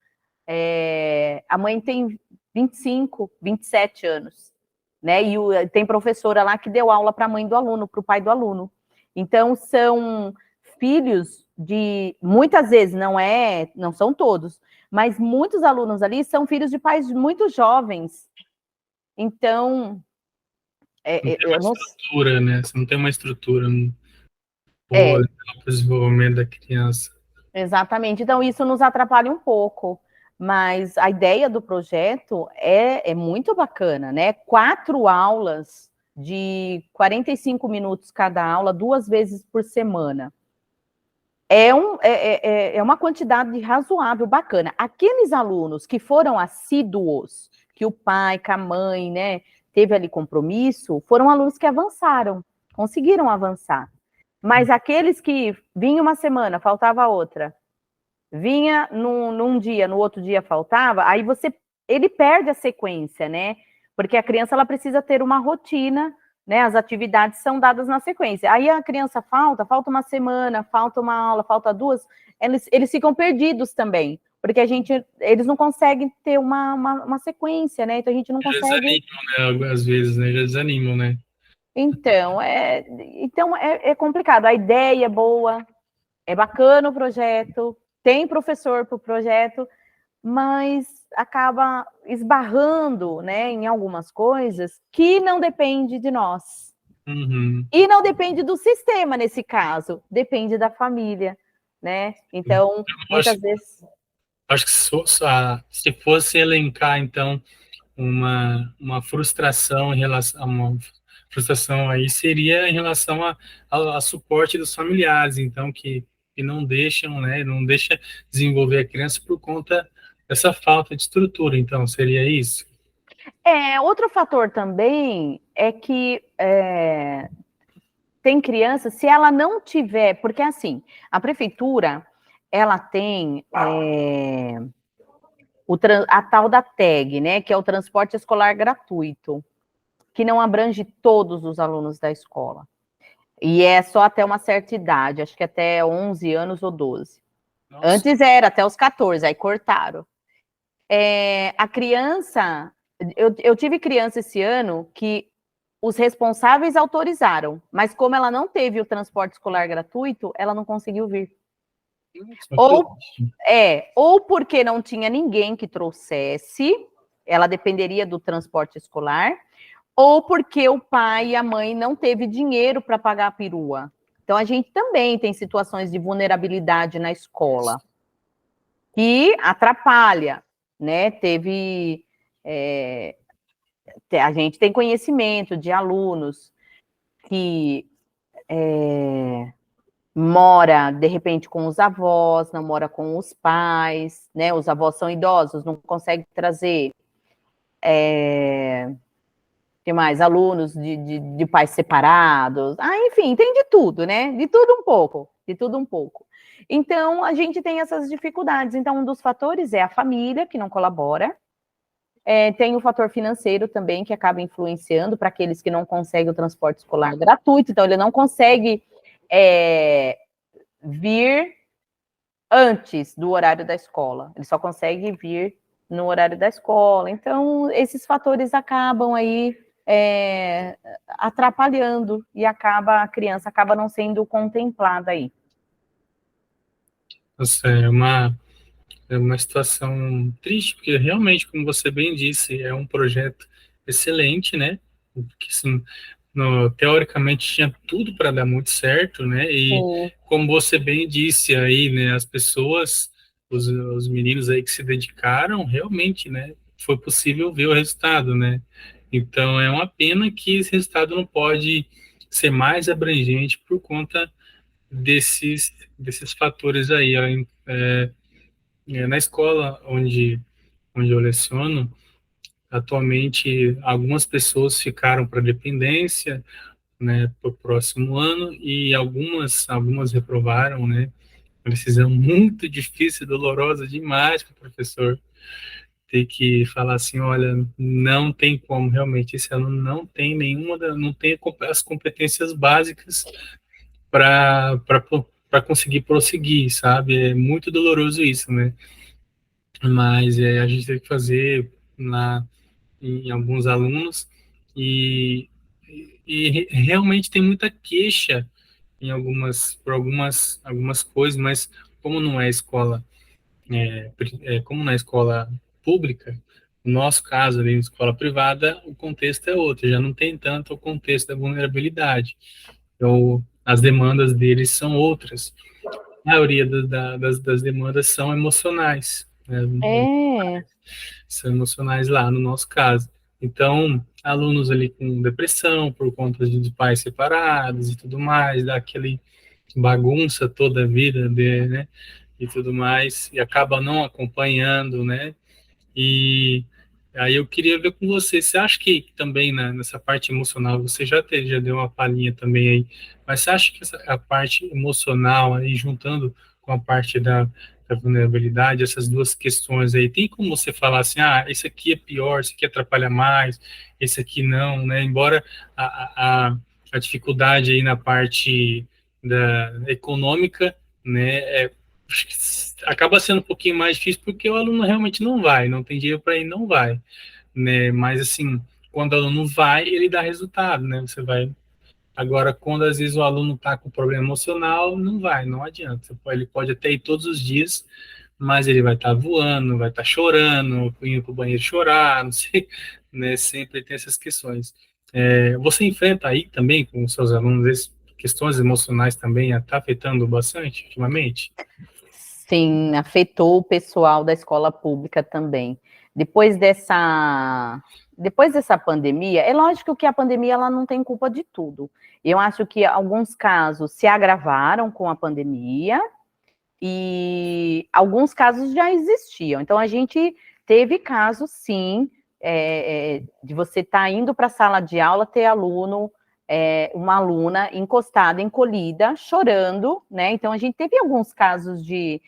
a mãe tem 25, 27 anos. Né? E tem professora lá que deu aula para a mãe do aluno, para o pai do aluno. Então, são filhos de, muitas vezes, não são todos, mas muitos alunos ali são filhos de pais muito jovens. Então, Não tem uma estrutura, né? Você não tem uma estrutura É, boa para o desenvolvimento da criança. exatamente. Então, isso nos atrapalha um pouco. Mas a ideia do projeto é muito bacana, né? 4 aulas de 45 minutos cada aula, 2 vezes por semana. É uma quantidade razoável, bacana. Aqueles alunos que foram assíduos, que o pai, que a mãe, né, teve ali compromisso, foram alunos que avançaram, conseguiram avançar. Mas aqueles que vinha uma semana, faltava outra, vinha num dia, no outro dia faltava, aí ele perde a sequência, né? Porque a criança ela precisa ter uma rotina, né? As atividades são dadas na sequência. Aí a criança falta uma semana, falta uma aula, falta 2, eles ficam perdidos também, porque eles não conseguem ter uma sequência, né? Então a gente não Já consegue. desanimam, né? Às vezes, né? Já desanimam, né? Então, é complicado. A ideia é boa, é bacana o projeto, tem professor para o projeto, mas acaba esbarrando, né, em algumas coisas que não depende de nós. Uhum. E não depende do sistema nesse caso, depende da família, né? Então, muitas vezes. Acho que se fosse elencar, então, uma frustração em relação a uma frustração aí seria em relação a suporte dos familiares, então, que não deixam, né, não deixa desenvolver a criança por conta dessa falta de estrutura, então, seria isso? Outro fator também é que tem criança, se ela não tiver, porque assim, a prefeitura, ela tem a tal da TAG, né, que é o transporte escolar gratuito, que não abrange todos os alunos da escola. E é só até uma certa idade, acho que até 11 anos ou 12. Nossa. Antes era até os 14, aí cortaram. A criança, eu tive criança esse ano que os responsáveis autorizaram, mas como ela não teve o transporte escolar gratuito, ela não conseguiu vir. Ou porque não tinha ninguém que trouxesse, ela dependeria do transporte escolar, ou porque o pai e a mãe não teve dinheiro para pagar a perua. Então, a gente também tem situações de vulnerabilidade na escola, que atrapalha, né? A gente tem conhecimento de alunos que mora, de repente, com os avós, não mora com os pais, né? Os avós são idosos, não consegue trazer. Que mais? Alunos de pais separados. Enfim, tem de tudo, né? De tudo um pouco, de tudo um pouco. Então, a gente tem essas dificuldades. Então, um dos fatores é a família, que não colabora. Tem o fator financeiro também, que acaba influenciando para aqueles que não conseguem o transporte escolar gratuito. Então, ele não consegue vir antes do horário da escola. Ele só consegue vir no horário da escola. Então, esses fatores acabam aí atrapalhando e a criança acaba não sendo contemplada aí. Nossa, é uma situação triste, porque realmente, como você bem disse, é um projeto excelente, né? Que, assim, teoricamente tinha tudo para dar muito certo, né? E Sim. como você bem disse aí, né? As pessoas, os meninos aí que se dedicaram, realmente, né? Foi possível ver o resultado, né? Então é uma pena que esse resultado não pode ser mais abrangente por conta desses fatores aí. Na escola onde eu leciono, atualmente algumas pessoas ficaram para dependência, né, para o próximo ano, e algumas reprovaram, né, uma decisão muito difícil, dolorosa demais para o professor ter que falar assim, olha, não tem como, realmente, esse aluno não tem não tem as competências básicas para conseguir prosseguir, sabe? É muito doloroso isso, né? Mas a gente teve que fazer em alguns alunos e, e realmente tem muita queixa por algumas coisas, mas como não é escola, como na escola pública, no nosso caso ali na escola privada, o contexto é outro, já não tem tanto o contexto da vulnerabilidade. Então, as demandas deles são outras. A maioria das demandas são emocionais, né? São emocionais lá, no nosso caso. Então, alunos ali com depressão por conta de pais separados e tudo mais, daquele bagunça toda a vida, né, e tudo mais, e acaba não acompanhando, né, e aí eu queria ver com você, você acha que também nessa parte emocional, você já deu uma palhinha também aí, mas você acha que a parte emocional aí, juntando com a parte da vulnerabilidade, essas duas questões aí, tem como você falar assim, esse aqui é pior, esse aqui atrapalha mais, esse aqui não, né, embora a dificuldade aí na parte da econômica, né, acaba sendo um pouquinho mais difícil porque o aluno realmente não vai, não tem dinheiro para ir, não vai, né? Mas assim, quando o aluno vai, ele dá resultado, né? Você vai. Agora, quando às vezes o aluno está com problema emocional, não vai, não adianta. Ele pode até ir todos os dias, mas ele vai estar voando, vai estar chorando, indo para o banheiro chorar, não sei, né? Sempre tem essas questões. Você enfrenta aí também com os seus alunos questões emocionais também, está afetando bastante ultimamente? Sim, afetou o pessoal da escola pública também. Depois dessa, depois dessa pandemia, é lógico que a pandemia ela não tem culpa de tudo. Eu acho que alguns casos se agravaram com a pandemia e alguns casos já existiam. Então, a gente teve casos, sim, de você estar indo para a sala de aula, ter aluno, uma aluna encostada, encolhida, chorando, né? Então, a gente teve alguns casos de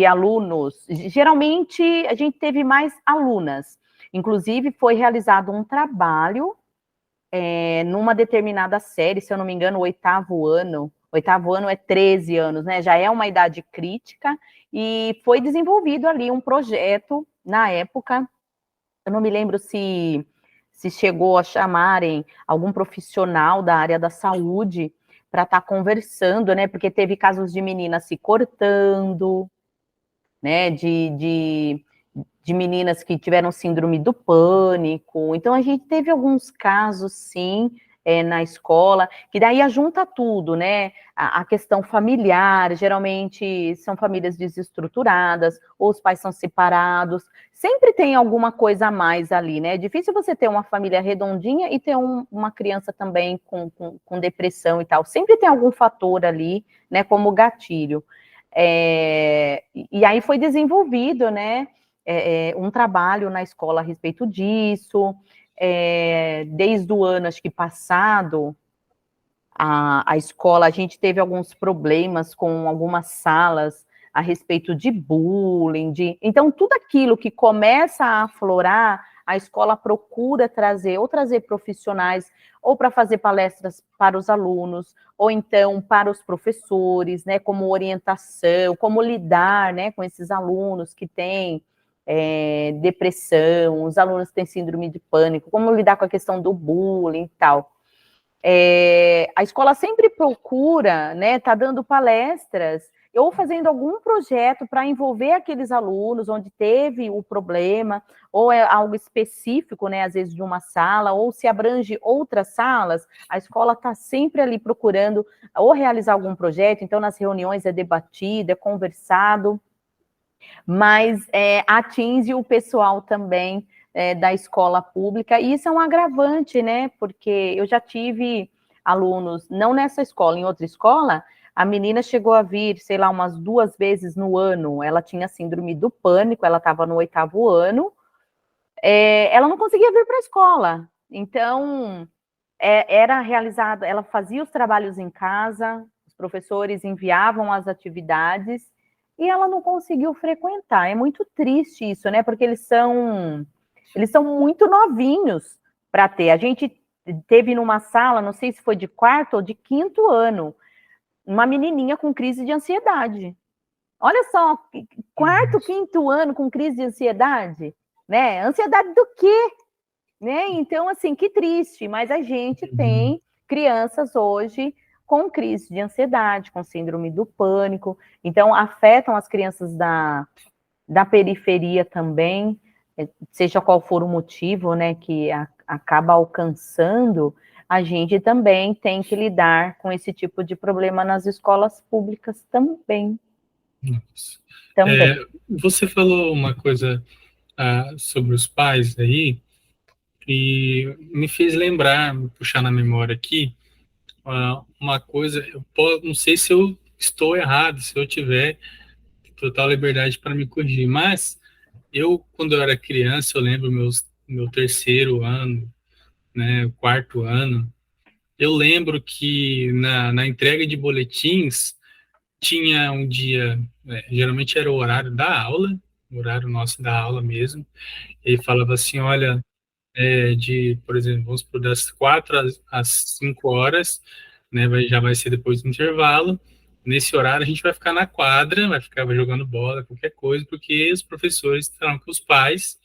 alunos, geralmente a gente teve mais alunas. Inclusive, foi realizado um trabalho numa determinada série, se eu não me engano, oitavo ano é 13 anos, né? Já é uma idade crítica, e foi desenvolvido ali um projeto na época. Eu não me lembro se chegou a chamarem algum profissional da área da saúde para estar conversando, né? Porque teve casos de meninas se cortando, né? De meninas que tiveram síndrome do pânico. Então, a gente teve alguns casos, sim, na escola, que daí junta tudo, né? A questão familiar, geralmente são famílias desestruturadas, ou os pais são separados, sempre tem alguma coisa a mais ali, né? É difícil você ter uma família redondinha e ter uma criança também com depressão e tal. Sempre tem algum fator ali, né, como gatilho. E aí foi desenvolvido, né? Um trabalho na escola a respeito disso, desde o ano, acho que passado, a escola, a gente teve alguns problemas com algumas salas a respeito de bullying, então tudo aquilo que começa a aflorar, a escola procura trazer profissionais, ou para fazer palestras para os alunos, ou então para os professores, né, como orientação, como lidar, né, com esses alunos que têm depressão, os alunos que têm síndrome de pânico, como lidar com a questão do bullying e tal. A escola sempre procura, né, tá dando palestras ou fazendo algum projeto para envolver aqueles alunos onde teve o problema, ou é algo específico, né, às vezes de uma sala, ou se abrange outras salas, a escola está sempre ali procurando ou realizar algum projeto, então nas reuniões é debatido, é conversado, mas atinge o pessoal também da escola pública, e isso é um agravante, né, porque eu já tive alunos, não nessa escola, em outra escola, a menina chegou a vir, sei lá, umas 2 vezes no ano, ela tinha síndrome do pânico, ela estava no 8º ano, ela não conseguia vir para a escola, então era realizada, ela fazia os trabalhos em casa, os professores enviavam as atividades, e ela não conseguiu frequentar. É muito triste isso, né? Porque eles são muito novinhos para ter. A gente teve numa sala, não sei se foi de 4º ou de 5º ano, uma menininha com crise de ansiedade. Olha só, 4º, 5º ano com crise de ansiedade, né? Ansiedade do quê? Né? Então, assim, que triste, mas a gente tem crianças hoje com crise de ansiedade, com síndrome do pânico, então afetam as crianças da periferia também, seja qual for o motivo, né, que acaba alcançando, a gente também tem que lidar com esse tipo de problema nas escolas públicas também. Nossa. Também. Você falou uma coisa sobre os pais aí, e me fez lembrar, me puxar na memória aqui, uma coisa, não sei se eu estou errado, se eu tiver total liberdade para me corrigir, mas quando eu era criança, eu lembro meu 3º ano, né, 4º ano, eu lembro que na entrega de boletins tinha um dia, geralmente era o horário da aula, o horário nosso da aula mesmo, e falava assim, olha, por exemplo, vamos por das 4 às 5 horas, né, já vai ser depois do intervalo. Nesse horário a gente vai ficar na quadra, vai ficar jogando bola, qualquer coisa, porque os professores estarão com os pais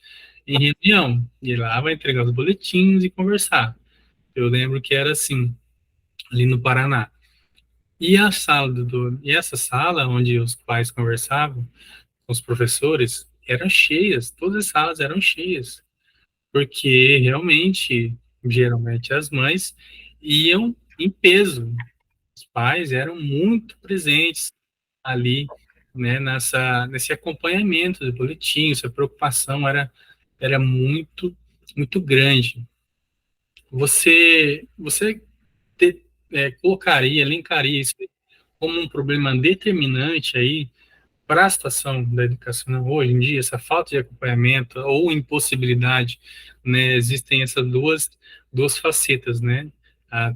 em reunião. E lá vai entregar os boletins e conversar. Eu lembro que era assim, ali no Paraná. E essa sala onde os pais conversavam com os professores eram cheias, todas as salas eram cheias, porque realmente, geralmente as mães iam em peso. Os pais eram muito presentes ali, né, nesse acompanhamento do boletim, sua preocupação era muito, muito grande. Você colocaria, elencaria isso como um problema determinante aí para a situação da educação hoje em dia, essa falta de acompanhamento ou impossibilidade, né, existem essas duas facetas, né?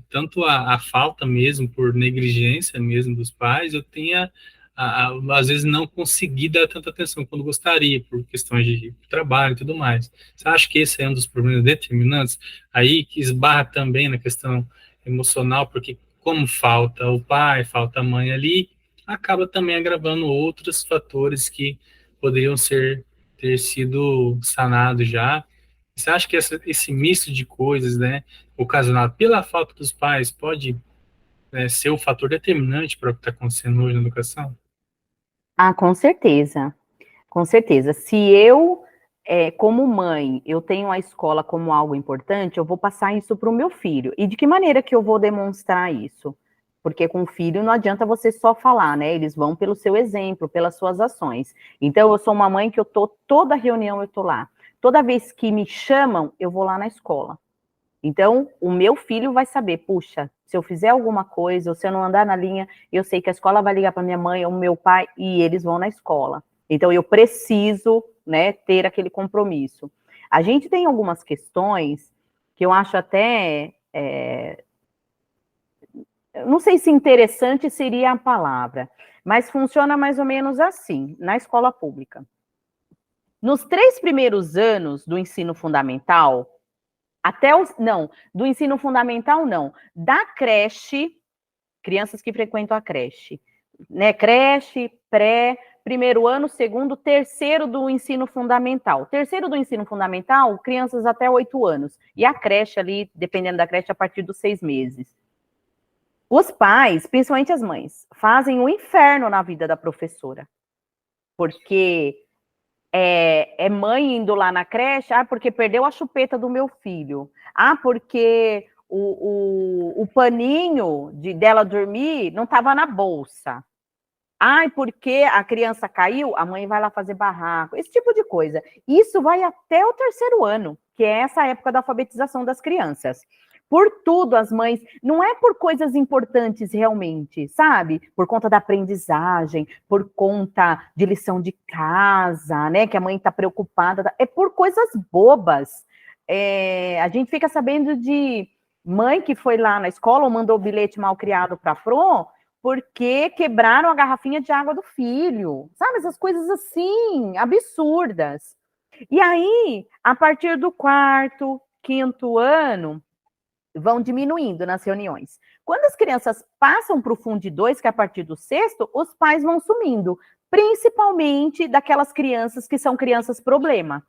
Tanto a falta mesmo por negligência mesmo dos pais, eu tenho às vezes não conseguir dar tanta atenção quando gostaria, por questões de trabalho e tudo mais. Você acha que esse é um dos problemas determinantes? Aí que esbarra também na questão emocional, porque como falta o pai, falta a mãe ali, acaba também agravando outros fatores que poderiam ter sido sanados já. Você acha que esse misto de coisas, né, ocasionado pela falta dos pais, pode, né, ser o fator determinante para o que está acontecendo hoje na educação? Ah, com certeza. Com certeza. Se eu, como mãe, eu tenho a escola como algo importante, eu vou passar isso para o meu filho. E de que maneira que eu vou demonstrar isso? Porque com o filho não adianta você só falar, né? Eles vão pelo seu exemplo, pelas suas ações. Então, eu sou uma mãe que toda reunião eu tô lá. Toda vez que me chamam, eu vou lá na escola. Então, o meu filho vai saber, puxa, se eu fizer alguma coisa, ou se eu não andar na linha, eu sei que a escola vai ligar para minha mãe ou meu pai e eles vão na escola. Então, eu preciso, né, ter aquele compromisso. A gente tem algumas questões que eu acho até, não sei se interessante seria a palavra, mas funciona mais ou menos assim, na escola pública. Nos 3 primeiros anos do ensino fundamental, não, do ensino fundamental não, da creche, crianças que frequentam a creche, né, creche, pré, primeiro ano, segundo, terceiro do ensino fundamental. Terceiro do ensino fundamental, crianças até 8 anos, e a creche ali, dependendo da creche, a partir dos 6 meses. Os pais, principalmente as mães, fazem um inferno na vida da professora, porque é mãe indo lá na creche, porque perdeu a chupeta do meu filho, porque o paninho dela dormir não estava na bolsa, porque a criança caiu, a mãe vai lá fazer barraco, esse tipo de coisa. Isso vai até o terceiro ano, que é essa época da alfabetização das crianças. Por tudo, as mães, não é por coisas importantes realmente, sabe? Por conta da aprendizagem, por conta de lição de casa, né? Que a mãe está preocupada, é por coisas bobas. A gente fica sabendo de mãe que foi lá na escola ou mandou bilhete mal criado para a Pro, porque quebraram a garrafinha de água do filho, sabe? Essas coisas assim, absurdas. E aí, a partir do quarto, quinto ano, vão diminuindo nas reuniões. Quando as crianças passam para o Fundo 2, que é a partir do sexto, os pais vão sumindo, principalmente daquelas crianças que são crianças problema,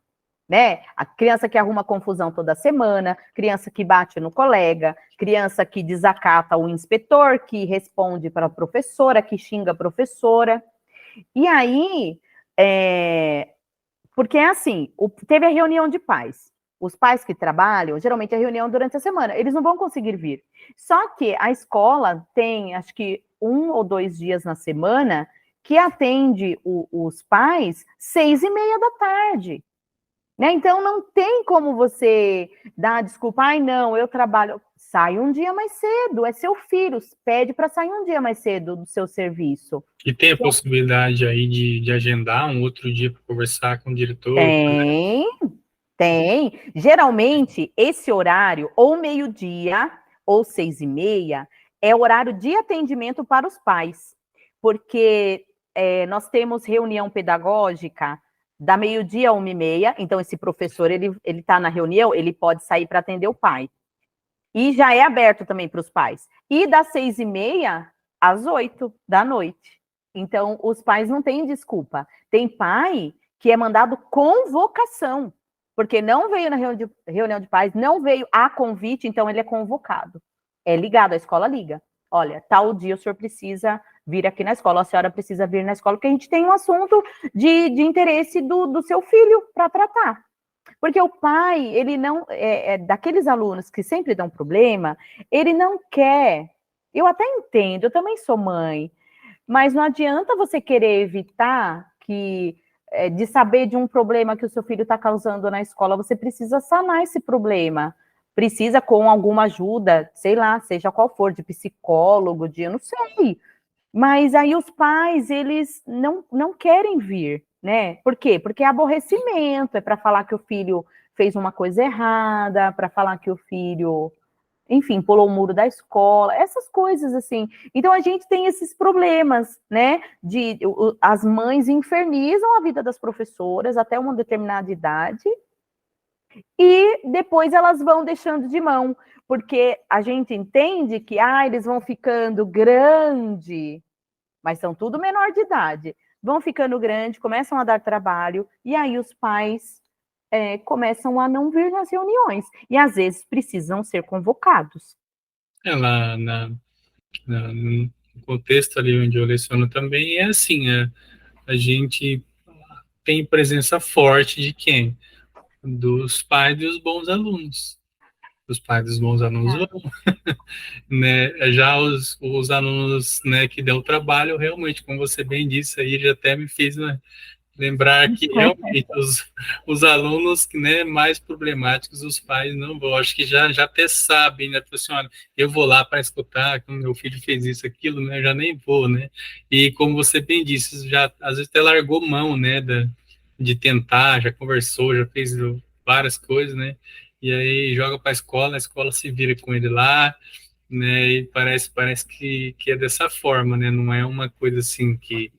né? A criança que arruma confusão toda semana, criança que bate no colega, criança que desacata o inspetor, que responde para a professora, que xinga a professora. E aí, porque é assim, teve a reunião de pais. Os pais que trabalham, geralmente a reunião durante a semana, eles não vão conseguir vir. Só que a escola tem, acho que 1 ou 2 dias na semana, que atende os pais 6:30 da tarde. Né? Então, não tem como você dar desculpa, não, eu trabalho. Sai um dia mais cedo, é seu filho, pede para sair um dia mais cedo do seu serviço. E tem a possibilidade aí de agendar um outro dia para conversar com o diretor? Tem. Geralmente, esse horário, ou meio-dia, ou 6:30, é o horário de atendimento para os pais. Porque nós temos reunião pedagógica da meio-dia a 1:30, então esse professor, ele está na reunião, ele pode sair para atender o pai. E já é aberto também para os pais. E das 6:30 às 8 da noite. Então, os pais não têm desculpa. Tem pai que é mandado convocação, porque não veio na reunião de pais, não veio a convite, então ele é convocado. É ligado, a escola liga. Olha, tal dia o senhor precisa vir aqui na escola, a senhora precisa vir na escola, porque a gente tem um assunto de interesse do seu filho para tratar. Porque o pai, ele não, daqueles alunos que sempre dão problema, ele não quer, eu até entendo, eu também sou mãe, Mas não adianta você querer evitar de saber de um problema que o seu filho está causando na escola, você precisa sanar esse problema. Precisa com alguma ajuda, sei lá, seja qual for, de psicólogo, eu não sei. Mas aí os pais, eles não querem vir, né? Por quê? Porque é aborrecimento, é para falar que o filho fez uma coisa errada, para falar que o filho, enfim, pulou o muro da escola, essas coisas assim. Então a gente tem esses problemas, né? As mães infernizam a vida das professoras até uma determinada idade e depois elas vão deixando de mão, porque a gente entende que eles vão ficando grande, mas são tudo menor de idade, vão ficando grande, começam a dar trabalho, e aí os pais começam a não vir nas reuniões, e às vezes precisam ser convocados. Lá no contexto ali onde eu leciono também é assim, a gente tem presença forte de quem? Dos pais dos bons alunos. Os pais dos bons alunos vão, né? Já os alunos, né, que dão trabalho, realmente, como você bem disse aí, já até me fez, né, lembrar que realmente os alunos, né, mais problemáticos, os pais não vão, acho que já até sabem, né, assim, olha, eu vou lá para escutar, como meu filho fez isso, aquilo, né, eu já nem vou, né, e como você bem disse, já às vezes até largou mão, né, de tentar, já conversou, já fez várias coisas, né, e aí joga para a escola se vira com ele lá, né, e parece que é dessa forma, né, não é uma coisa assim que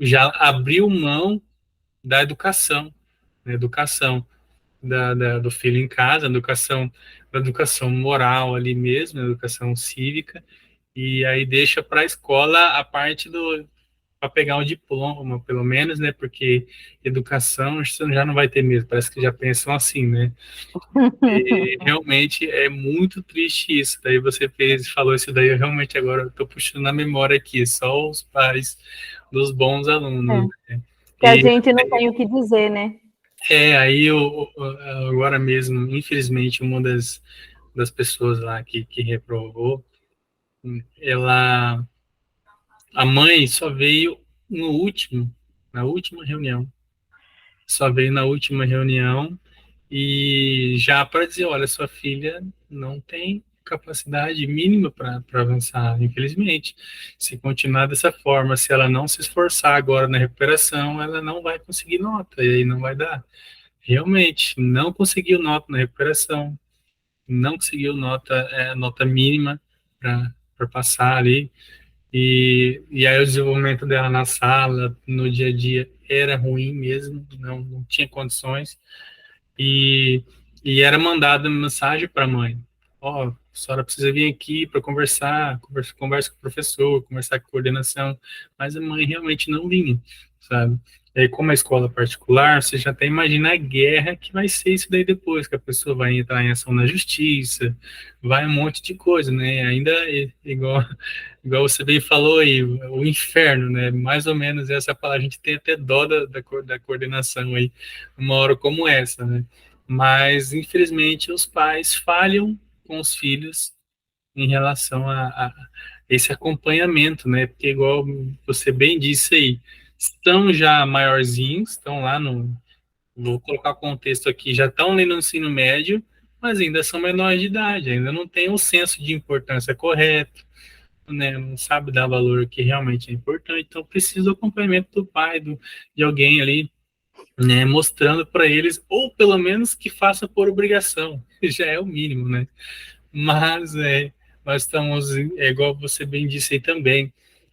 já abriu mão da educação do filho em casa, da educação moral ali mesmo, da educação cívica, e aí deixa para a escola a parte para pegar um diploma, pelo menos, né? Porque educação você já não vai ter mesmo, parece que já pensam assim, né? E realmente é muito triste isso. Daí falou isso daí, eu realmente agora estou puxando na memória aqui, só os pais dos bons alunos, né? Que a E gente não tem o que dizer, né? aí agora mesmo, infelizmente, uma das pessoas lá que reprovou, ela, a mãe só veio no último, na última reunião, só veio na última reunião e já para dizer, olha, sua filha não tem capacidade mínima para avançar, infelizmente. Se continuar dessa forma, se ela não se esforçar agora na recuperação, ela não vai conseguir nota, e aí não vai dar. Realmente, não conseguiu nota na recuperação, não conseguiu nota mínima para passar ali, e aí o desenvolvimento dela na sala, no dia a dia, era ruim mesmo, não tinha condições, e, e era mandada mensagem para a mãe: ó, a senhora precisa vir aqui para conversa com o professor, conversar com a coordenação, mas a mãe realmente não vinha, sabe? E aí, como a escola particular, você já até imagina a guerra que vai ser isso daí depois, que a pessoa vai entrar em ação na justiça, vai um monte de coisa, né? Ainda igual você bem falou aí, o inferno, né? Mais ou menos essa palavra, a gente tem até dó da coordenação aí, uma hora como essa, né? Mas, infelizmente, os pais falham com os filhos em relação a esse acompanhamento, né? Porque, igual você bem disse aí, estão já maiorzinhos, estão lá no. Vou colocar o contexto aqui, já estão ali no ensino médio, mas ainda são menores de idade, ainda não têm o senso de importância correto, né? Não sabe dar valor que realmente é importante, então precisa do acompanhamento do pai, de alguém ali, né, mostrando para eles, ou pelo menos que faça por obrigação, já é o mínimo, né? Mas nós estamos, igual você bem disse aí também,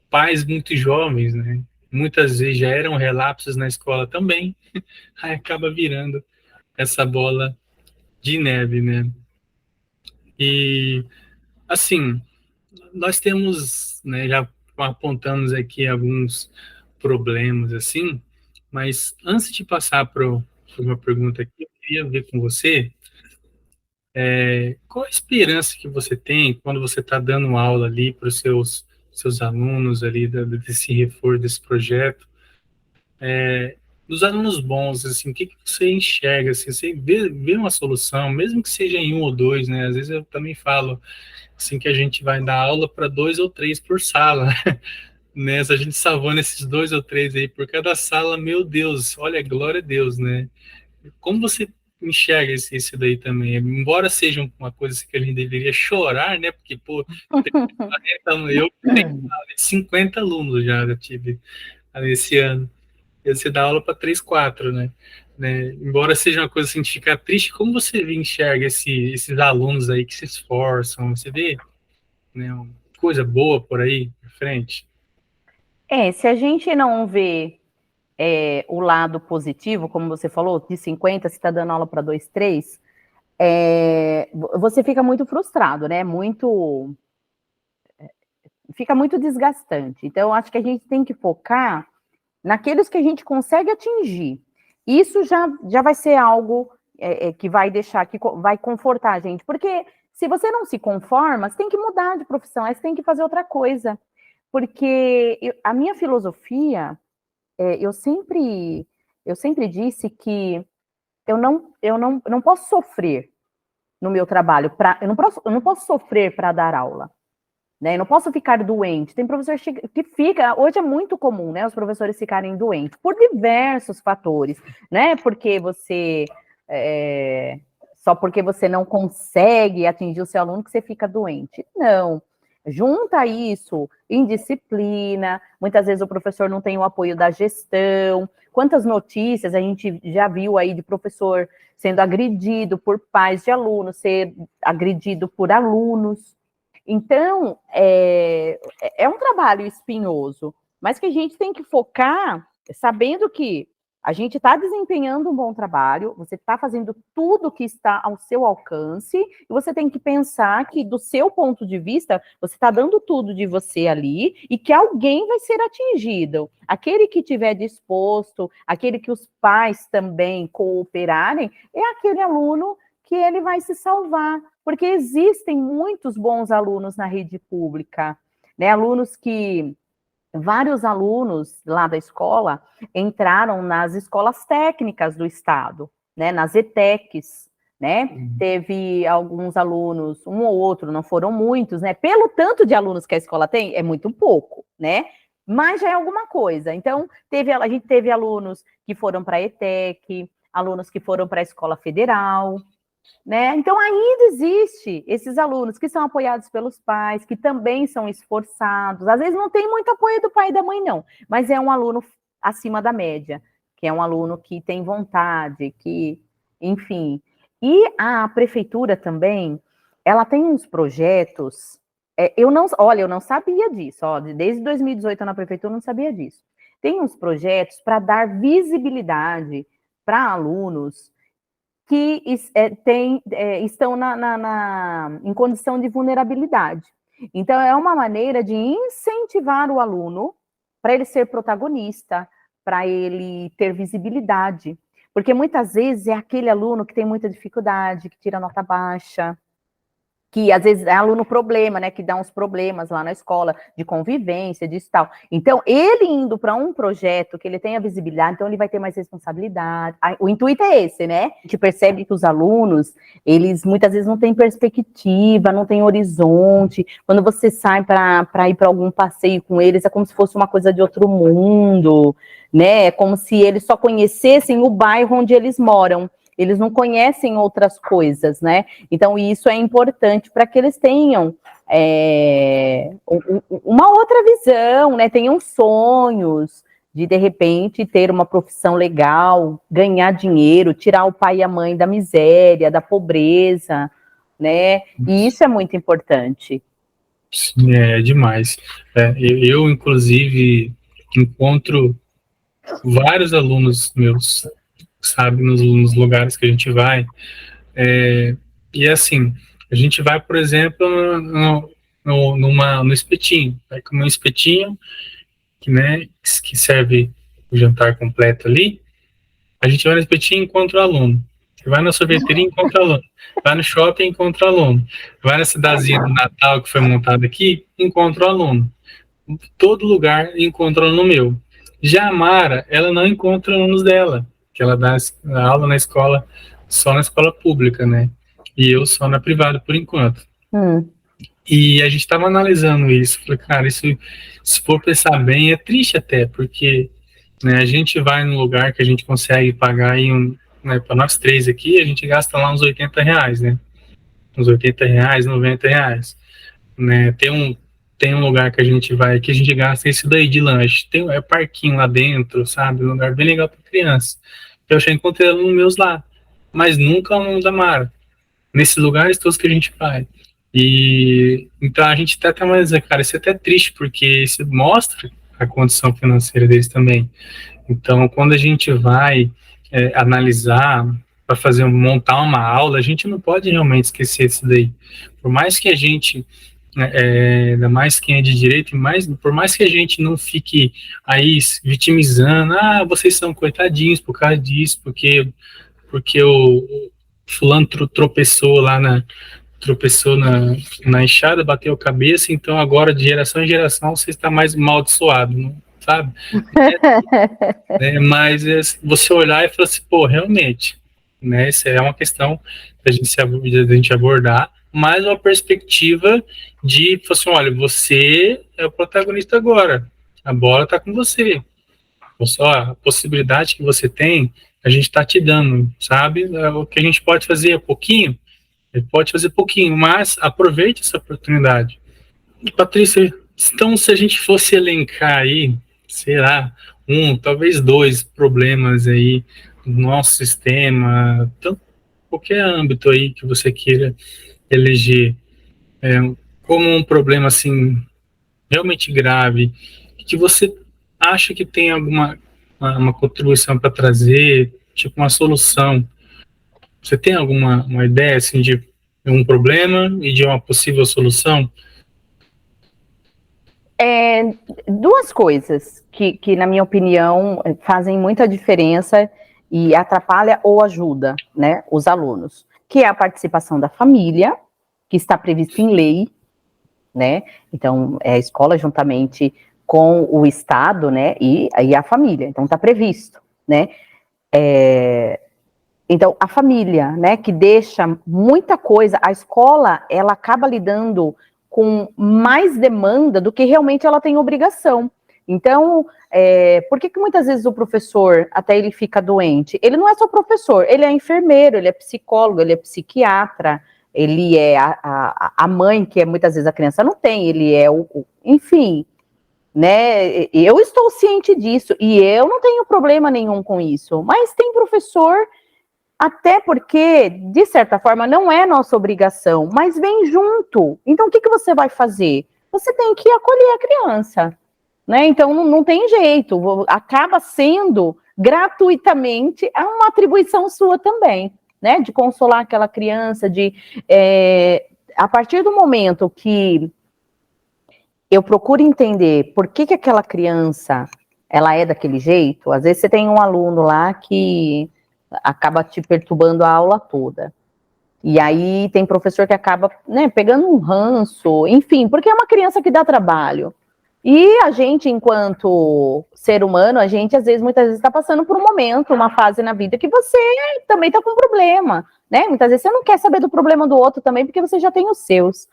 pais muito jovens, né? Muitas vezes já eram relapsos na escola também, aí acaba virando essa bola de neve, né? E, assim, nós temos, né, já apontamos aqui alguns problemas, assim, mas antes de passar para uma pergunta aqui, eu queria ver com você qual a esperança que você tem quando você está dando aula ali para os seus alunos ali, desse reforço, desse projeto, dos alunos bons, assim, o que você enxerga, assim, você vê uma solução, mesmo que seja em um ou dois, né, às vezes eu também falo, assim, que a gente vai dar aula para dois ou três por sala, né? Se a gente salvando esses 2 ou 3 aí por cada sala, meu Deus, olha, glória a Deus, né? Como você enxerga esse daí também? Embora seja uma coisa que a gente deveria chorar, né? Porque, pô, eu tenho 50 alunos já tive esse ano. E você dá aula para 3, 4, né? Embora seja uma coisa assim de ficar triste, como você enxerga esses alunos aí que se esforçam? Você vê, né, uma coisa boa por aí, pra frente? Se a gente não vê o lado positivo, como você falou, de 50, você está dando aula para 2, 3, você fica muito frustrado, né? Fica muito desgastante. Então, acho que a gente tem que focar naqueles que a gente consegue atingir. Isso já vai ser algo que vai deixar, que vai confortar a gente. Porque se você não se conforma, você tem que mudar de profissão, aí você tem que fazer outra coisa. Porque a minha filosofia, eu sempre disse que eu não posso sofrer no meu trabalho, eu não posso sofrer para dar aula. Né? Eu não posso ficar doente. Tem professor que fica, hoje é muito comum, né, os professores ficarem doentes por diversos fatores, né? Porque só porque você não consegue atingir o seu aluno que você fica doente. Não. Junta isso, indisciplina, muitas vezes o professor não tem o apoio da gestão. Quantas notícias a gente já viu aí de professor sendo agredido por pais de alunos, ser agredido por alunos. Então, é um trabalho espinhoso, mas que a gente tem que focar sabendo que a gente está desempenhando um bom trabalho, você está fazendo tudo que está ao seu alcance, e você tem que pensar que, do seu ponto de vista, você está dando tudo de você ali, e que alguém vai ser atingido. Aquele que estiver disposto, aquele que os pais também cooperarem, é aquele aluno que ele vai se salvar, porque existem muitos bons alunos na rede pública, né? Vários alunos lá da escola entraram nas escolas técnicas do estado, né? Nas ETECs, né? Teve alguns alunos, um ou outro, não foram muitos, né? Pelo tanto de alunos que a escola tem, é muito pouco, né? Mas já é alguma coisa. Então, a gente teve alunos que foram para a ETEC, alunos que foram para a escola federal, né? Então, ainda existe esses alunos que são apoiados pelos pais, que também são esforçados. Às vezes não tem muito apoio do pai e da mãe, não, mas é um aluno acima da média, que é um aluno que tem vontade, enfim. E a prefeitura também, ela tem uns projetos. Eu não sabia disso, desde 2018 na prefeitura eu não sabia disso. Tem uns projetos para dar visibilidade para alunos que estão em condição de vulnerabilidade. Então, é uma maneira de incentivar o aluno para ele ser protagonista, para ele ter visibilidade. Porque muitas vezes é aquele aluno que tem muita dificuldade, que tira nota baixa, que às vezes é aluno problema, né, que dá uns problemas lá na escola, de convivência, disso e tal. Então, ele indo para um projeto que ele tenha visibilidade, então ele vai ter mais responsabilidade. O intuito é esse, né? A gente percebe que os alunos, eles muitas vezes não têm perspectiva, não têm horizonte. Quando você sai para ir para algum passeio com eles, é como se fosse uma coisa de outro mundo, né? É como se eles só conhecessem o bairro onde eles moram. Eles não conhecem outras coisas, né? Então, isso é importante para que eles tenham uma outra visão, né? Tenham sonhos de repente, ter uma profissão legal, ganhar dinheiro, tirar o pai e a mãe da miséria, da pobreza, né? E isso é muito importante. Sim, é demais. Eu, inclusive, encontro vários alunos meus, sabe, nos lugares que a gente vai. E assim, a gente vai, por exemplo, no espetinho. Vai comer um espetinho, né, que serve o jantar completo ali. A gente vai no espetinho e encontra o aluno. Vai na sorveteria e encontra o aluno. Vai no shopping e encontra o aluno. Vai na cidadezinha do Natal que foi montada aqui, encontra o aluno. Em todo lugar encontra o aluno meu. Já a Mara, ela não encontra alunos dela, que ela dá aula na escola, só na escola pública, né? E eu só na privada por enquanto. E a gente estava analisando isso. Falei, cara, isso, se for pensar bem, é triste até, porque, né, a gente vai num lugar que a gente consegue pagar aí né, para nós três aqui, a gente gasta lá uns R$ 80, né? Uns R$ 80, R$ 90, né? Tem um lugar que a gente vai, que a gente gasta isso daí de lanche. Tem parquinho lá dentro, sabe? Um lugar bem legal para criança. Eu já encontrei alunos meus lá, mas nunca aluno da Mara, nesses lugares todos que a gente vai. E então a gente até mais, cara, isso é até triste, porque isso mostra a condição financeira deles também. Então, quando a gente vai analisar para montar uma aula, a gente não pode realmente esquecer isso daí. Por mais que a gente, ainda mais quem é de direito, por mais que a gente não fique aí vitimizando, vocês são coitadinhos por causa disso, porque o fulano tropeçou lá na enxada, bateu a cabeça, então agora de geração em geração você está mais amaldiçoado, não, sabe? Mas você olhar e falar assim, pô, realmente, né? Isso é uma questão da gente abordar, mas uma perspectiva de, assim, olha, você é o protagonista agora, a bola está com você. Só a possibilidade que você tem, a gente está te dando, sabe? O que a gente pode fazer é pouquinho, pode fazer pouquinho, mas aproveite essa oportunidade. Patrícia, então se a gente fosse elencar aí, será talvez dois problemas aí do nosso sistema, tanto qualquer âmbito aí que você queira eleger, como um problema assim realmente grave, que você acha que tem alguma uma contribuição para trazer, tipo uma solução. Você tem alguma uma ideia assim de um problema e de uma possível solução? Duas coisas que, na minha opinião, fazem muita diferença e atrapalha ou ajuda, né, os alunos, que é a participação da família, que está prevista em lei, né, então é a escola juntamente com o Estado, né, e a família, então está previsto, né, então a família, né, que deixa muita coisa, a escola, ela acaba lidando com mais demanda do que realmente ela tem obrigação. Então, por que muitas vezes o professor, até ele fica doente? Ele não é só professor, ele é enfermeiro, ele é psicólogo, ele é psiquiatra, ele é a mãe, que muitas vezes a criança não tem, ele é enfim, né? Eu estou ciente disso e eu não tenho problema nenhum com isso, mas tem professor, até porque, de certa forma, não é nossa obrigação, mas vem junto. Então, o que você vai fazer? Você tem que acolher a criança, né? Então, não tem jeito, acaba sendo gratuitamente uma atribuição sua também, né? De consolar aquela criança, a partir do momento que eu procuro entender por que aquela criança, ela é daquele jeito, às vezes você tem um aluno lá que acaba te perturbando a aula toda. E aí tem professor que acaba, né, pegando um ranço, enfim, porque é uma criança que dá trabalho. E a gente, enquanto ser humano, a gente, às vezes, muitas vezes está passando por um momento, uma fase na vida que você também está com problema, né? Muitas vezes você não quer saber do problema do outro também, porque você já tem os seus.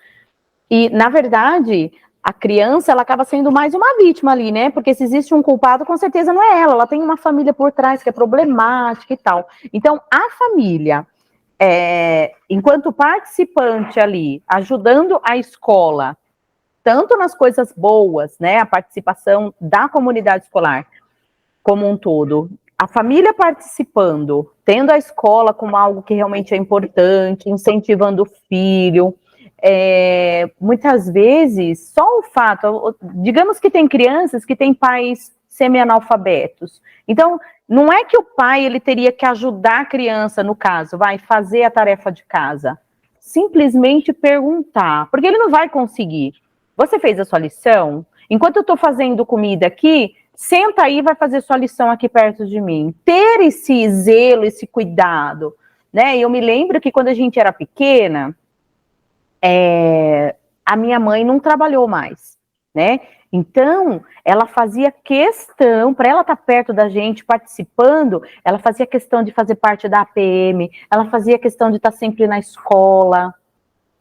E, na verdade, a criança, ela acaba sendo mais uma vítima ali, né? Porque se existe um culpado, com certeza não é ela tem uma família por trás que é problemática e tal. Então, a família, enquanto participante ali, ajudando a escola, tanto nas coisas boas, né? A participação da comunidade escolar como um todo, a família participando, tendo a escola como algo que realmente é importante, incentivando o filho. Muitas vezes, só o fato, digamos que tem crianças que têm pais semi-analfabetos, então não é que o pai ele teria que ajudar a criança, no caso, vai fazer a tarefa de casa, simplesmente perguntar, porque ele não vai conseguir. Você fez a sua lição? Enquanto eu estou fazendo comida aqui, senta aí e vai fazer sua lição aqui perto de mim. Ter esse zelo, esse cuidado, né? Eu me lembro que quando a gente era pequena, a minha mãe não trabalhou mais, né? Então, ela fazia questão, para ela estar perto da gente, participando, ela fazia questão de fazer parte da APM, ela fazia questão de estar sempre na escola,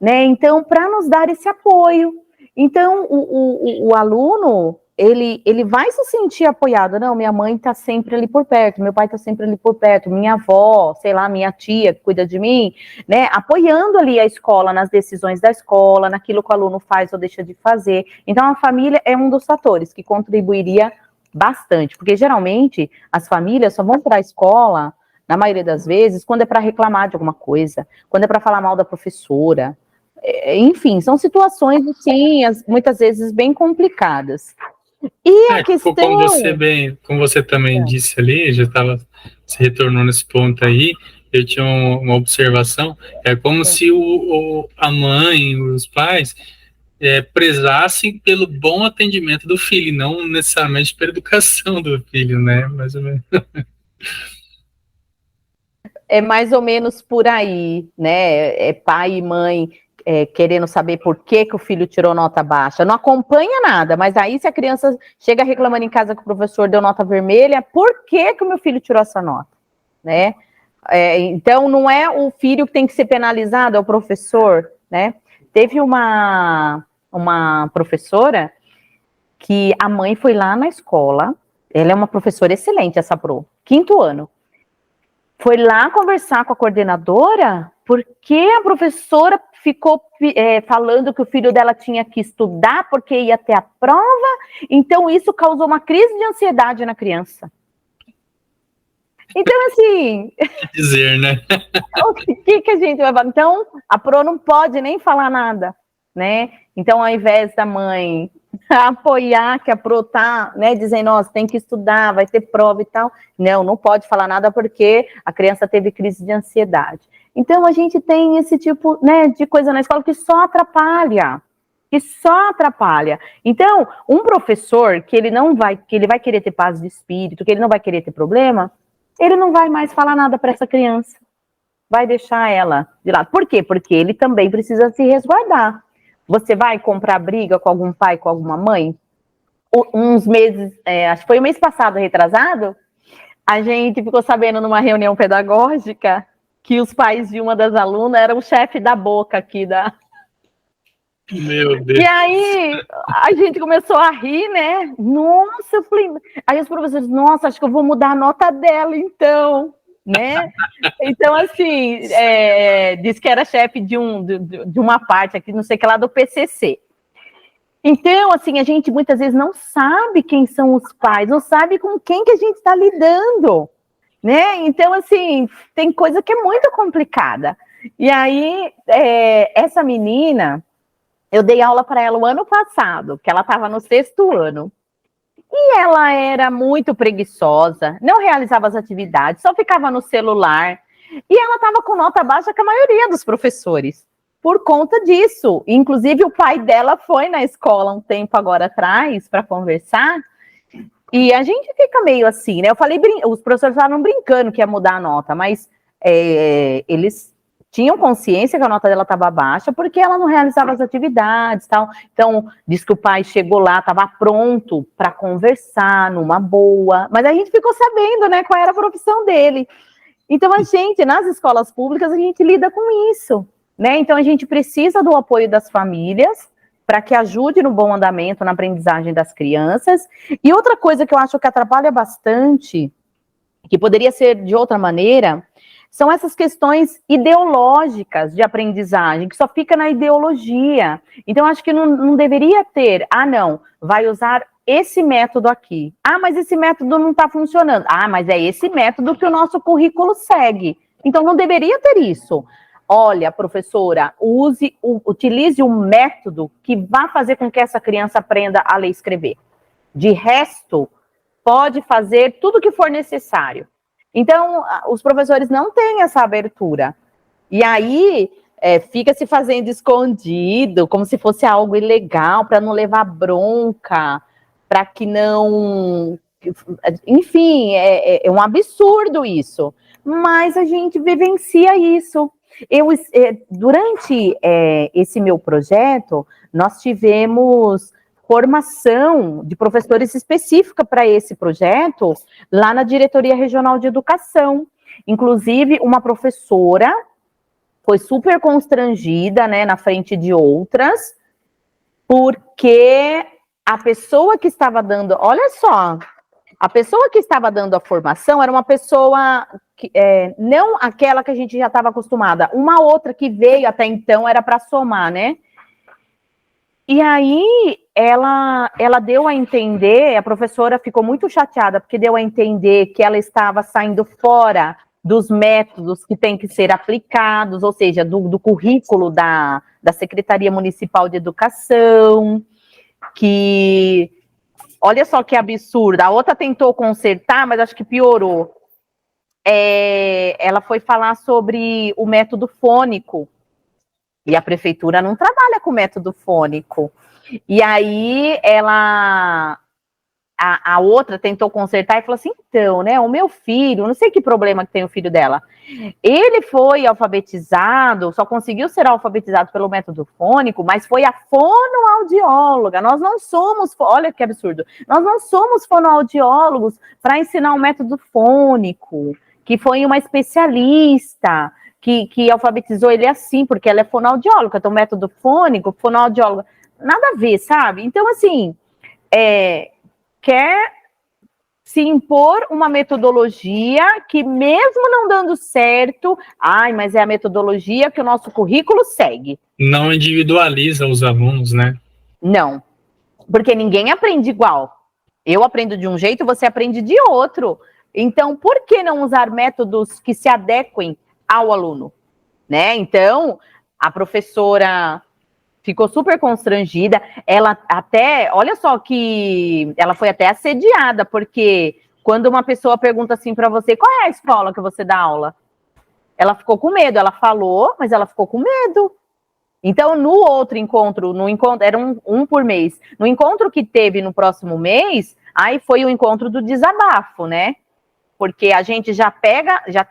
né? Então, para nos dar esse apoio. Então, o aluno, ele vai se sentir apoiado. Não, minha mãe está sempre ali por perto, meu pai está sempre ali por perto, minha avó, sei lá, minha tia que cuida de mim, né? Apoiando ali a escola nas decisões da escola, naquilo que o aluno faz ou deixa de fazer. Então, a família é um dos fatores que contribuiria bastante, porque geralmente as famílias só vão para a escola, na maioria das vezes, quando é para reclamar de alguma coisa, quando é para falar mal da professora. Enfim, são situações, assim, muitas vezes bem complicadas. E a questão... Como você também disse ali, já estava se retornou nesse ponto aí, eu tinha uma observação, é como se a mãe, os pais, prezassem pelo bom atendimento do filho, não necessariamente pela educação do filho, né? Mais ou menos. É mais ou menos por aí, né? É pai e mãe querendo saber por que o filho tirou nota baixa. Não acompanha nada, mas aí se a criança chega reclamando em casa que o professor deu nota vermelha, por que o meu filho tirou essa nota, né? Então, não é o filho que tem que ser penalizado, é o professor, né? Teve uma professora que a mãe foi lá na escola, ela é uma professora excelente, essa pro, 5º ano. Foi lá conversar com a coordenadora porque a professora ficou falando que o filho dela tinha que estudar porque ia ter a prova, então isso causou uma crise de ansiedade na criança. Então, assim... dizer, né? O que a gente vai falar? Então, a pro não pode nem falar nada, né? Então, ao invés da mãe apoiar que a pro tá, né, dizendo, nossa, tem que estudar, vai ter prova e tal, não pode falar nada porque a criança teve crise de ansiedade. Então, a gente tem esse tipo, né, de coisa na escola que só atrapalha, Então, um professor que ele vai querer ter paz de espírito, que ele não vai querer ter problema, ele não vai mais falar nada para essa criança, vai deixar ela de lado. Por quê? Porque ele também precisa se resguardar. Você vai comprar briga com algum pai, com alguma mãe? Uns meses, acho que foi o mês passado, retrasado, a gente ficou sabendo numa reunião pedagógica que os pais de uma das alunas eram o chefe da boca aqui da... Meu Deus. E aí a gente começou a rir, né? Nossa, eu falei... Aí os professores, nossa, acho que eu vou mudar a nota dela, então, né? Então, assim, disse que era chefe de uma parte aqui, não sei o que lá, do PCC. Então, assim, a gente muitas vezes não sabe quem são os pais, não sabe com quem que a gente está lidando, né? Então, assim, tem coisa que é muito complicada. E aí, essa menina, eu dei aula para ela o ano passado, que ela estava no 6º ano. E ela era muito preguiçosa, não realizava as atividades, só ficava no celular. E ela estava com nota baixa que a maioria dos professores, por conta disso. Inclusive, o pai dela foi na escola um tempo agora atrás para conversar. E a gente fica meio assim, né? Eu falei, os professores estavam brincando que ia mudar a nota, mas eles tinham consciência que a nota dela estava baixa porque ela não realizava as atividades, tal. Então, diz que o pai chegou lá, estava pronto para conversar numa boa, mas a gente ficou sabendo, né, qual era a profissão dele. Então, a gente, nas escolas públicas, a gente lida com isso, né? Então, a gente precisa do apoio das famílias para que ajude no bom andamento, na aprendizagem das crianças. E outra coisa que eu acho que atrapalha bastante, que poderia ser de outra maneira, são essas questões ideológicas de aprendizagem, que só fica na ideologia. Então, acho que não deveria ter, não, vai usar esse método aqui. Mas esse método não está funcionando. Mas é esse método que o nosso currículo segue. Então, não deveria ter isso. Olha, professora, utilize um método que vá fazer com que essa criança aprenda a ler e escrever. De resto, pode fazer tudo o que for necessário. Então, os professores não têm essa abertura. E aí, fica se fazendo escondido, como se fosse algo ilegal, para não levar bronca, para que não... Enfim, é um absurdo isso. Mas a gente vivencia isso. Durante esse meu projeto, nós tivemos formação de professores específica para esse projeto lá na Diretoria Regional de Educação. Inclusive, uma professora foi super constrangida, né, na frente de outras, porque a pessoa que estava dando, olha só, a pessoa que estava dando a formação era uma pessoa, não aquela que a gente já estava acostumada, uma outra que veio até então era para somar, né? E aí ela deu a entender, a professora ficou muito chateada, porque deu a entender que ela estava saindo fora dos métodos que têm que ser aplicados, ou seja, do currículo da Secretaria Municipal de Educação, que, olha só que absurdo, a outra tentou consertar, mas acho que piorou. Ela foi falar sobre o método fônico, e a prefeitura não trabalha com método fônico. E aí a outra tentou consertar e falou assim, então, né, o meu filho, não sei que problema que tem o filho dela, ele foi alfabetizado, só conseguiu ser alfabetizado pelo método fônico, mas foi a fonoaudióloga, nós não somos, olha que absurdo, nós não somos fonoaudiólogos para ensinar o método fônico, que foi uma especialista, que alfabetizou ele assim, porque ela é fonoaudióloga, então método fônico, fonoaudióloga, nada a ver, sabe? Então, assim, quer se impor uma metodologia que, mesmo não dando certo, mas é a metodologia que o nosso currículo segue. Não individualiza os alunos, né? Não, porque ninguém aprende igual. Eu aprendo de um jeito, você aprende de outro. Então, por que não usar métodos que se adequem ao aluno? Né? Então, a professora ficou super constrangida, ela até, olha só que ela foi até assediada, porque quando uma pessoa pergunta assim para você, qual é a escola que você dá aula? Ela ficou com medo, ela falou, mas ela ficou com medo. Então, no outro encontro, era um por mês, no encontro que teve no próximo mês, aí foi o encontro do desabafo, né? Porque a gente já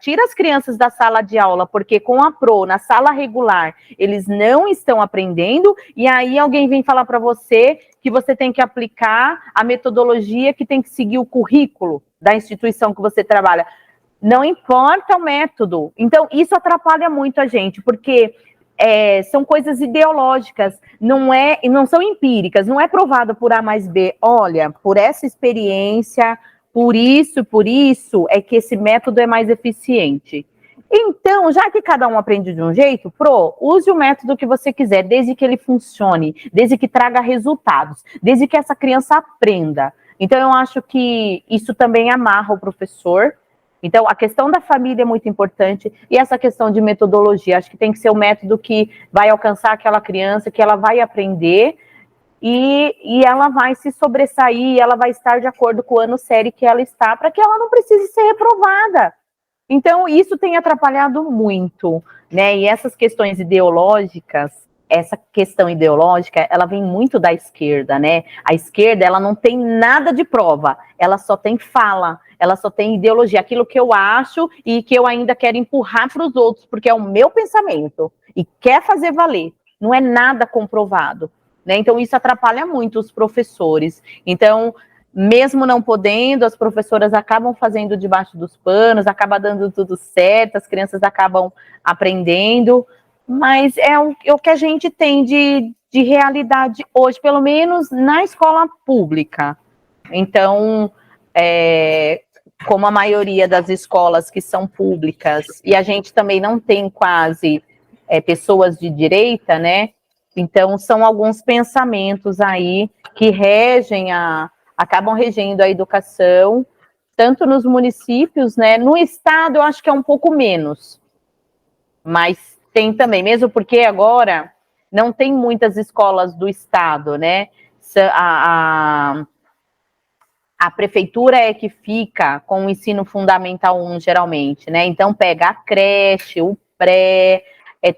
tira as crianças da sala de aula, porque com a PRO, na sala regular, eles não estão aprendendo, e aí alguém vem falar para você que você tem que aplicar a metodologia que tem que seguir o currículo da instituição que você trabalha. Não importa o método. Então, isso atrapalha muito a gente, porque são coisas ideológicas, não são empíricas, não é provado por A mais B. Olha, por essa experiência, por isso é que esse método é mais eficiente. Então, já que cada um aprende de um jeito, use o método que você quiser, desde que ele funcione, desde que traga resultados, desde que essa criança aprenda. Então, eu acho que isso também amarra o professor. Então, a questão da família é muito importante, e essa questão de metodologia, acho que tem que ser o método que vai alcançar aquela criança, que ela vai aprender, e ela vai se sobressair, ela vai estar de acordo com o ano série que ela está, para que ela não precise ser reprovada. Então, isso tem atrapalhado muito, né? E essas questões ideológicas, essa questão ideológica, ela vem muito da esquerda, né? A esquerda, ela não tem nada de prova, ela só tem fala, ela só tem ideologia, aquilo que eu acho e que eu ainda quero empurrar para os outros, porque é o meu pensamento, e quer fazer valer, não é nada comprovado. Né? Então, isso atrapalha muito os professores. Então, mesmo não podendo, as professoras acabam fazendo debaixo dos panos, acaba dando tudo certo, as crianças acabam aprendendo, mas é o que a gente tem de realidade hoje, pelo menos na escola pública. Então, como a maioria das escolas que são públicas, e a gente também não tem quase pessoas de direita, né? Então, são alguns pensamentos aí que acabam regendo a educação, tanto nos municípios, né? No estado, eu acho que é um pouco menos, mas tem também, mesmo porque agora não tem muitas escolas do estado, né? A prefeitura é que fica com o ensino fundamental 1, geralmente, né? Então, pega a creche, o pré,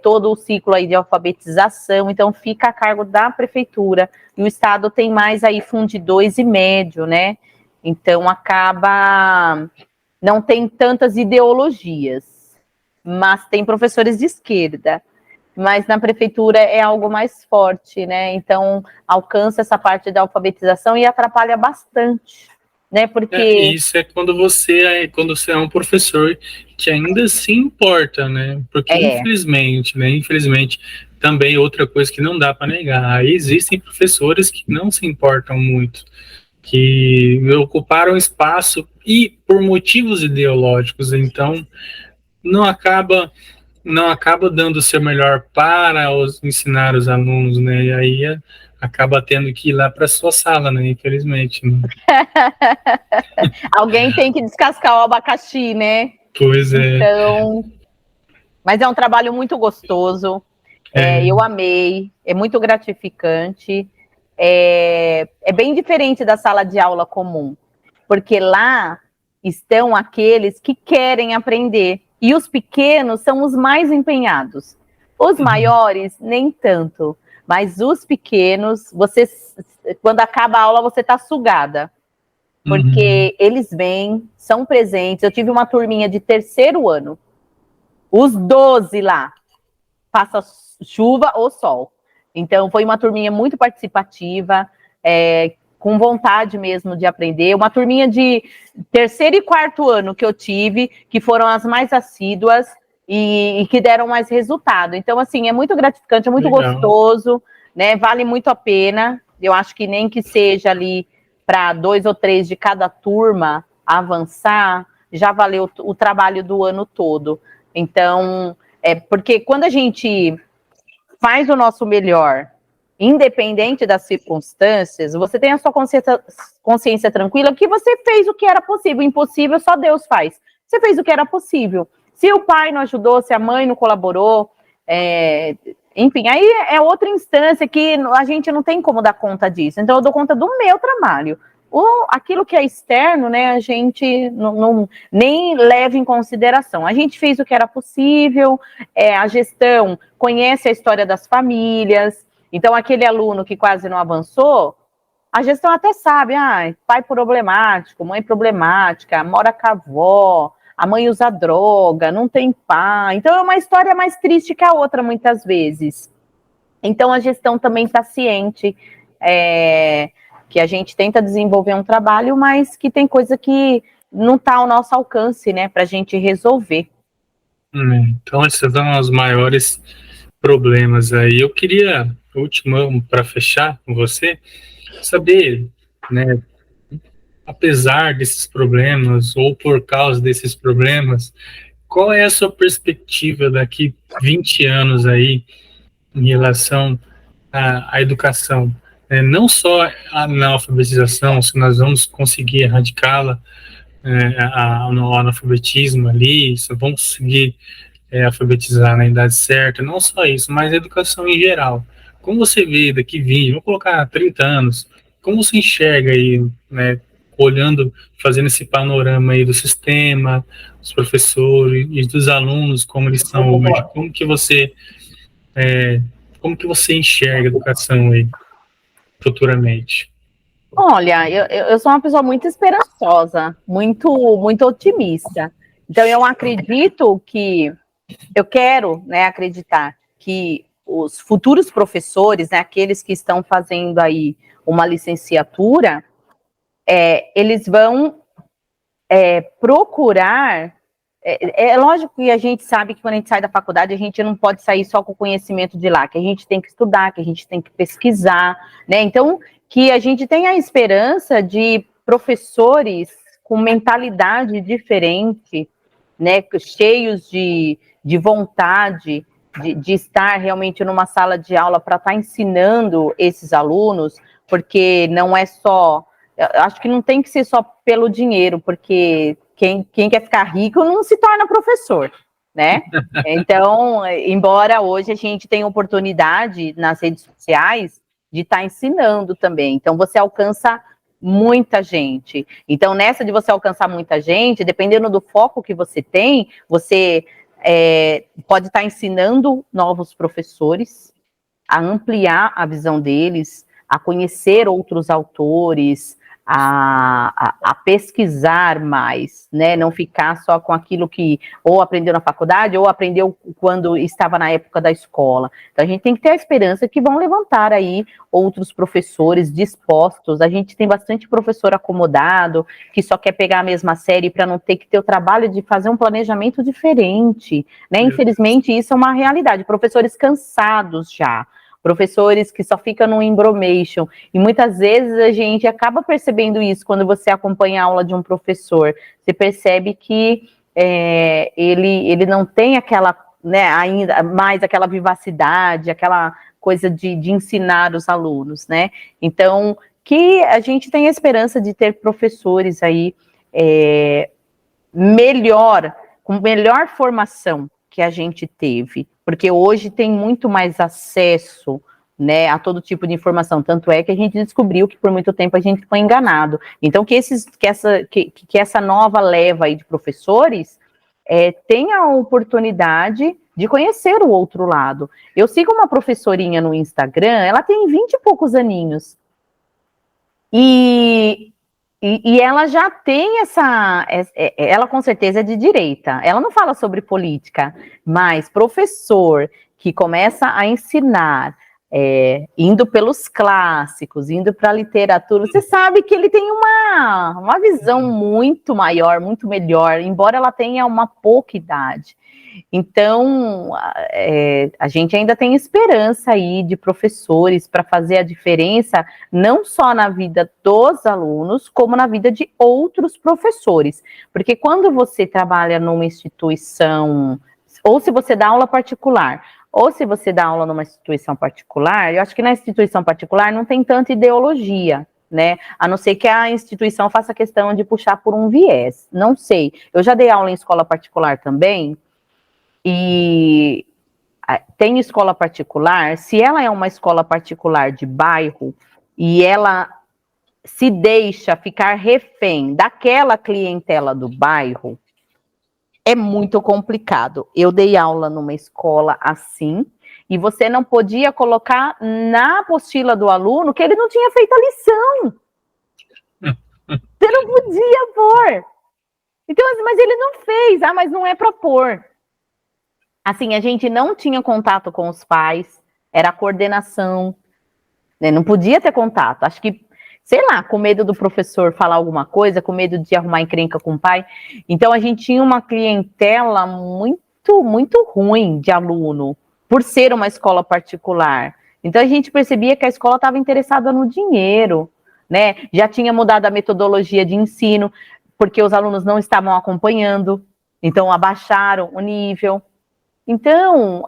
todo o ciclo aí de alfabetização, então fica a cargo da prefeitura, e o estado tem mais aí Fundi 2 e médio, né? Então não tem tantas ideologias, mas tem professores de esquerda, mas na prefeitura é algo mais forte, né? Então alcança essa parte da alfabetização e atrapalha bastante. né? Porque Isso é quando você é um professor que ainda se importa, né? Porque é, infelizmente, também outra coisa que não dá para negar, aí existem professores que não se importam muito, que ocuparam espaço e por motivos ideológicos, então não acaba não acaba dando o seu melhor para ensinar os alunos, né? E aí acaba tendo que ir lá para sua sala, né? Infelizmente, né? alguém tem que descascar o abacaxi, né? Pois é, Então, mas é um trabalho muito gostoso. é, Eu amei, é muito gratificante. É bem diferente da sala de aula comum, porque lá estão aqueles que querem aprender e os pequenos são os mais empenhados. Os maiores, nem tanto, mas os pequenos, você, quando acaba a aula, você está sugada, uhum, porque eles vêm, são presentes. Eu tive uma turminha de terceiro ano, os 12 lá, passa chuva ou sol. Então, foi uma turminha muito participativa, com vontade mesmo de aprender. Uma turminha de terceiro e quarto ano que eu tive, que foram as mais assíduas e que deram mais resultado. Então, assim, é muito gratificante, é muito legal. gostoso, né? Vale muito a pena. Eu acho que nem que seja ali para 2 ou 3 de cada turma avançar, já valeu o trabalho do ano todo. Então, porque quando a gente faz o nosso melhor, independente das circunstâncias, você tem a sua consciência tranquila que você fez o que era possível. Impossível só Deus faz. Você fez o que era possível. Se o pai não ajudou, se a mãe não colaborou, enfim, aí é outra instância que a gente não tem como dar conta disso. Então, eu dou conta do meu trabalho. Aquilo que é externo, né, a gente nem leva em consideração. A gente fez o que era possível, a gestão conhece a história das famílias, então aquele aluno que quase não avançou, a gestão até sabe, pai problemático, mãe problemática, mora com a avó, a mãe usa droga, não tem pai. Então é uma história mais triste que a outra, muitas vezes. Então a gestão também está ciente que a gente tenta desenvolver um trabalho, mas que tem coisa que não está ao nosso alcance, né, para a gente resolver. Então, esses são os maiores problemas aí. Eu queria, último, para fechar com você, saber, né, apesar desses problemas ou por causa desses problemas, qual é a sua perspectiva daqui 20 anos aí em relação à educação? Não só na alfabetização, se nós vamos conseguir erradicá-la, o analfabetismo ali, se vamos conseguir alfabetizar na idade certa, não só isso, mas a educação em geral. Como você vê daqui 20, vou colocar 30 anos, como você enxerga aí, né, olhando, fazendo esse panorama aí do sistema, dos professores e dos alunos, como eles são hoje, é, como que você enxerga a educação aí futuramente? Olha, eu sou uma pessoa muito esperançosa, muito otimista. Então, eu acredito que, eu quero, né, acreditar que os futuros professores, né, aqueles que estão fazendo aí uma licenciatura, eles vão procurar. É lógico que a gente sabe que quando a gente sai da faculdade, a gente não pode sair só com o conhecimento de lá, que a gente tem que estudar, que a gente tem que pesquisar, né? Então, que a gente tem a esperança de professores com mentalidade diferente, né? Cheios de vontade de estar realmente numa sala de aula para estar ensinando esses alunos, porque não é só. Acho que não tem que ser só pelo dinheiro, porque quem quer ficar rico não se torna professor, né? Então, embora hoje a gente tenha oportunidade nas redes sociais de estar ensinando também, então você alcança muita gente. Então, nessa de você alcançar muita gente, dependendo do foco que você tem, você pode estar ensinando novos professores a ampliar a visão deles, a conhecer outros autores, a pesquisar mais, né? Não ficar só com aquilo que ou aprendeu na faculdade ou aprendeu quando estava na época da escola. Então a gente tem que ter a esperança que vão levantar aí outros professores dispostos. A gente tem bastante professor acomodado que só quer pegar a mesma série para não ter que ter o trabalho de fazer um planejamento diferente, né? Infelizmente isso é uma realidade. Professores cansados já. Professores que só ficam no embromation, e muitas vezes a gente acaba percebendo isso quando você acompanha a aula de um professor, você percebe que ele não tem aquela, né, ainda mais aquela vivacidade, aquela coisa de ensinar os alunos, né, então que a gente tem a esperança de ter professores aí com melhor formação que a gente teve, porque hoje tem muito mais acesso, né, a todo tipo de informação, tanto é que a gente descobriu que por muito tempo a gente foi enganado. Então que essa nova leva aí de professores tenha a oportunidade de conhecer o outro lado. Eu sigo uma professorinha no Instagram, ela tem 20 e poucos aninhos, e ela já tem ela com certeza é de direita, ela não fala sobre política, mas professor que começa a ensinar, indo pelos clássicos, indo para a literatura, você sabe que ele tem uma visão muito maior, muito melhor, embora ela tenha uma pouca idade. Então, a gente ainda tem esperança aí de professores para fazer a diferença, não só na vida dos alunos, como na vida de outros professores. Porque quando você trabalha numa instituição, ou se você dá aula particular, ou se você dá aula numa instituição particular, eu acho que na instituição particular não tem tanta ideologia, né? A não ser que a instituição faça questão de puxar por um viés. Não sei. Eu já dei aula em escola particular também, e tem escola particular, se ela é uma escola particular de bairro e ela se deixa ficar refém daquela clientela do bairro, é muito complicado. Eu dei aula numa escola assim, e você não podia colocar na apostila do aluno que ele não tinha feito a lição. Você não podia pôr. Então, mas ele não fez. Mas não é para pôr. Assim, a gente não tinha contato com os pais, era a coordenação, né? Não podia ter contato. Acho que, sei lá, com medo do professor falar alguma coisa, com medo de arrumar encrenca com o pai. Então, a gente tinha uma clientela muito, muito ruim de aluno, por ser uma escola particular. Então, a gente percebia que a escola estava interessada no dinheiro, né? Já tinha mudado a metodologia de ensino, porque os alunos não estavam acompanhando, então abaixaram o nível. Então,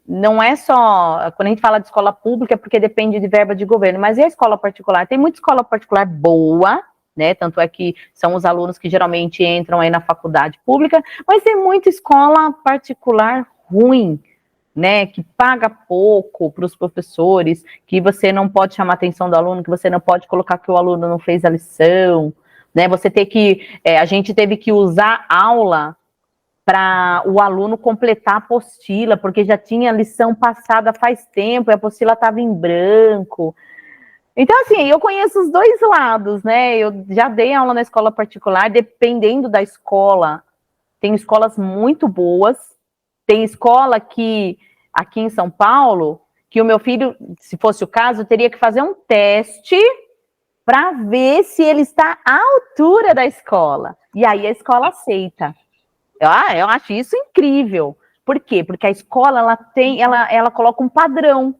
não é só, quando a gente fala de escola pública, é porque depende de verba de governo, mas e a escola particular? Tem muita escola particular boa, né, tanto é que são os alunos que geralmente entram aí na faculdade pública, mas tem muita escola particular ruim, né, que paga pouco para os professores, que você não pode chamar a atenção do aluno, que você não pode colocar que o aluno não fez a lição, né, a gente teve que usar aula para o aluno completar a apostila, porque já tinha lição passada faz tempo, e a apostila estava em branco. Então, assim, eu conheço os dois lados, né? Eu já dei aula na escola particular, dependendo da escola. Tem escolas muito boas, tem escola que, aqui em São Paulo, que o meu filho, se fosse o caso, teria que fazer um teste para ver se ele está à altura da escola. E aí a escola aceita. Eu acho isso incrível. Por quê? Porque a escola ela coloca um padrão.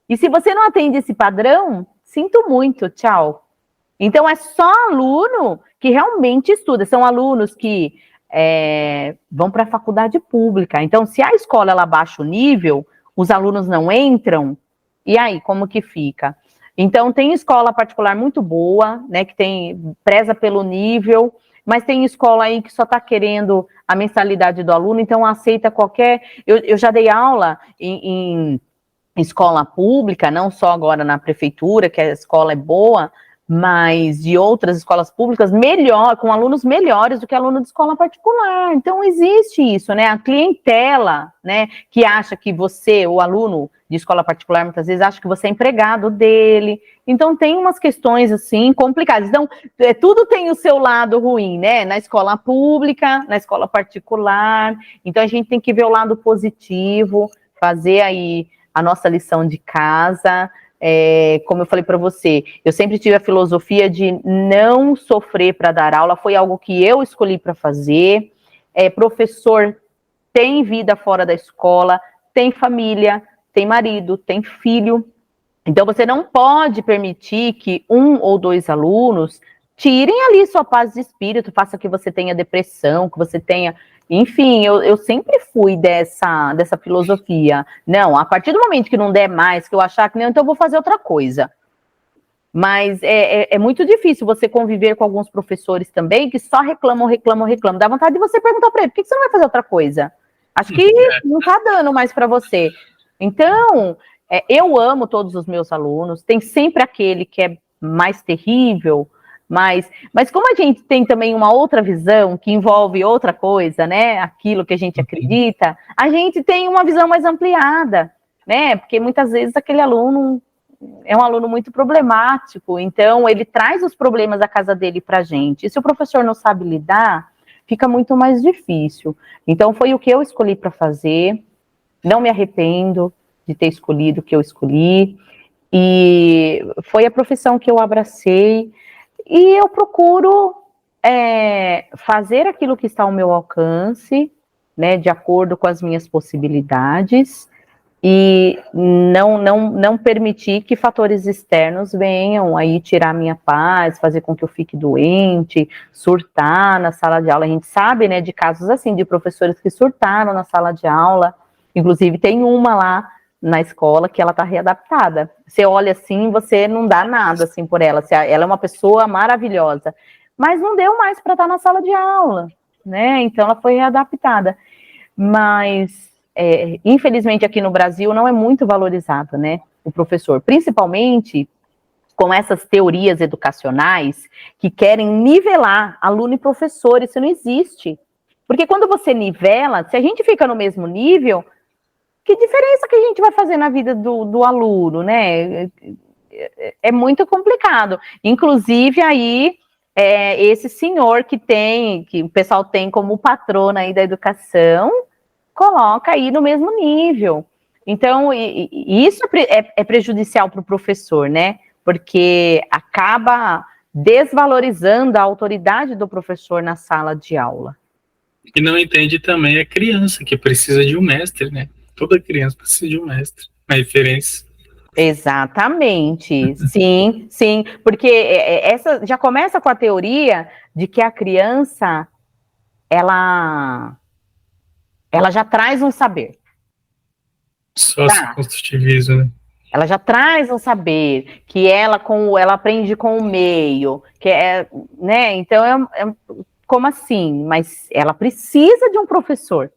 E se você não atende esse padrão, sinto muito, tchau. Então é só aluno que realmente estuda. São alunos que vão para a faculdade pública. Então, se a escola ela baixa o nível, os alunos não entram, e aí, como que fica? Então, tem escola particular muito boa, né, que preza pelo nível, mas tem escola aí que só está querendo a mensalidade do aluno, então aceita qualquer... Eu já dei aula em escola pública, não só agora na prefeitura, que a escola é boa, mas de outras escolas públicas melhor, com alunos melhores do que aluno de escola particular. Então existe isso, né? A clientela, né, que acha que você, o aluno de escola particular, muitas vezes acha que você é empregado dele. Então tem umas questões assim complicadas. Então tudo tem o seu lado ruim, né? Na escola pública, na escola particular. Então a gente tem que ver o lado positivo, fazer aí a nossa lição de casa. Como eu falei para você, eu sempre tive a filosofia de não sofrer para dar aula, foi algo que eu escolhi para fazer. Professor tem vida fora da escola, tem família, tem marido, tem filho. Então você não pode permitir que 1 ou 2 alunos tirem ali sua paz de espírito, faça que você tenha depressão, que você tenha... Enfim, eu sempre fui dessa filosofia. Não, a partir do momento que não der mais, que eu achar que não, então eu vou fazer outra coisa. Mas é muito difícil você conviver com alguns professores também que só reclamam. Dá vontade de você perguntar para ele, por que você não vai fazer outra coisa? Acho que não está dando mais para você. Então, eu amo todos os meus alunos, tem sempre aquele que é mais terrível, mas como a gente tem também uma outra visão que envolve outra coisa, né? Aquilo que a gente acredita, a gente tem uma visão mais ampliada, né? Porque muitas vezes aquele aluno é um aluno muito problemático, então ele traz os problemas da casa dele para a gente. E se o professor não sabe lidar, fica muito mais difícil. Então foi o que eu escolhi para fazer, não me arrependo de ter escolhido o que eu escolhi, e foi a profissão que eu abracei. E eu procuro fazer aquilo que está ao meu alcance, né, de acordo com as minhas possibilidades, e não permitir que fatores externos venham aí tirar minha paz, fazer com que eu fique doente, surtar na sala de aula. A gente sabe, né, de casos assim, de professores que surtaram na sala de aula, inclusive tem uma lá na escola que ela está readaptada. Você olha assim, você não dá nada assim por ela. Ela é uma pessoa maravilhosa, mas não deu mais para estar na sala de aula, né? Então ela foi readaptada. Mas infelizmente aqui no Brasil não é muito valorizado, né? O professor, principalmente com essas teorias educacionais que querem nivelar aluno e professor. Isso não existe. Porque quando você nivela, se a gente fica no mesmo nível, que diferença que a gente vai fazer na vida do aluno, né? É muito complicado. Inclusive, aí, esse senhor que o pessoal tem como patrono aí da educação, coloca aí no mesmo nível. Então, isso é prejudicial para o professor, né? Porque acaba desvalorizando a autoridade do professor na sala de aula. E não entende também a criança, que precisa de um mestre, né? Toda criança precisa de um mestre. A referência. Exatamente, sim, porque essa já começa com a teoria de que a criança, ela já traz um saber. Sócio-construtivismo, né? Ela já traz um saber, que ela aprende com o meio, que né? Então, como assim? Mas ela precisa de um professor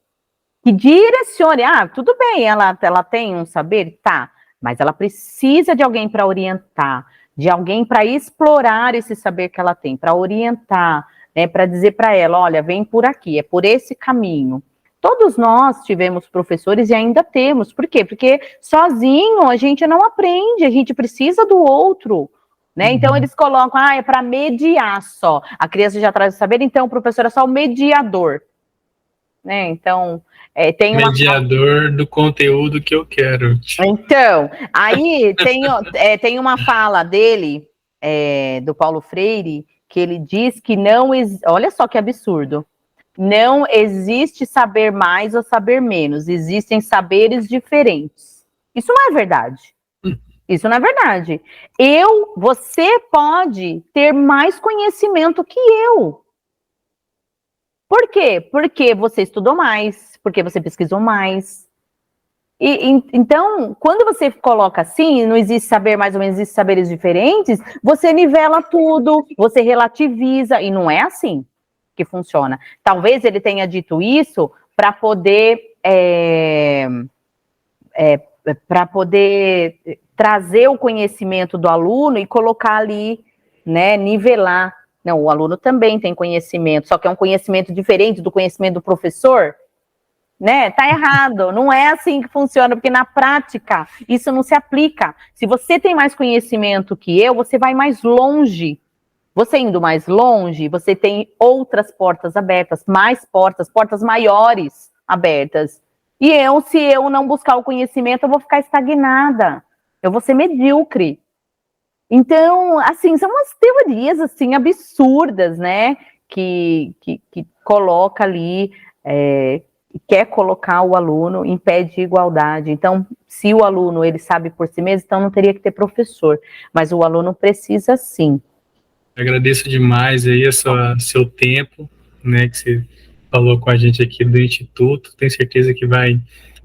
que direcione. Tudo bem, ela tem um saber? Tá, mas ela precisa de alguém para orientar, de alguém para explorar esse saber que ela tem, para orientar, né, para dizer para ela, olha, vem por aqui, é por esse caminho. Todos nós tivemos professores e ainda temos. Por quê? Porque sozinho a gente não aprende, a gente precisa do outro. Né? Então eles colocam, é para mediar só. A criança já traz o saber, então o professor é só o mediador. Né? Então, tem uma... Mediador do conteúdo que eu quero. Então, aí tem uma fala dele, do Paulo Freire, que ele diz que olha só que absurdo, não existe saber mais ou saber menos, existem saberes diferentes. Isso não é verdade. Isso não é verdade. Você pode ter mais conhecimento que eu. Por quê? Porque você estudou mais, porque você pesquisou mais. Então, quando você coloca assim, não existe saber mais ou menos, existem saberes diferentes, você nivela tudo, você relativiza, e não é assim que funciona. Talvez ele tenha dito isso para poder trazer o conhecimento do aluno e colocar ali né, nivelar. Não, o aluno também tem conhecimento, só que é um conhecimento diferente do conhecimento do professor, né? Tá errado, não é assim que funciona, porque na prática isso não se aplica. Se você tem mais conhecimento que eu, você vai mais longe. Você indo mais longe, você tem outras portas abertas, mais portas, portas maiores abertas. E eu, se eu não buscar o conhecimento, eu vou ficar estagnada. Eu vou ser medíocre. Então, assim, são umas teorias, assim, absurdas, né? Que coloca ali, quer colocar o aluno em pé de igualdade. Então, se o aluno, ele sabe por si mesmo, então não teria que ter professor. Mas o aluno precisa, sim. Agradeço demais aí seu tempo, né, que você falou com a gente aqui do Instituto. Tenho certeza que vai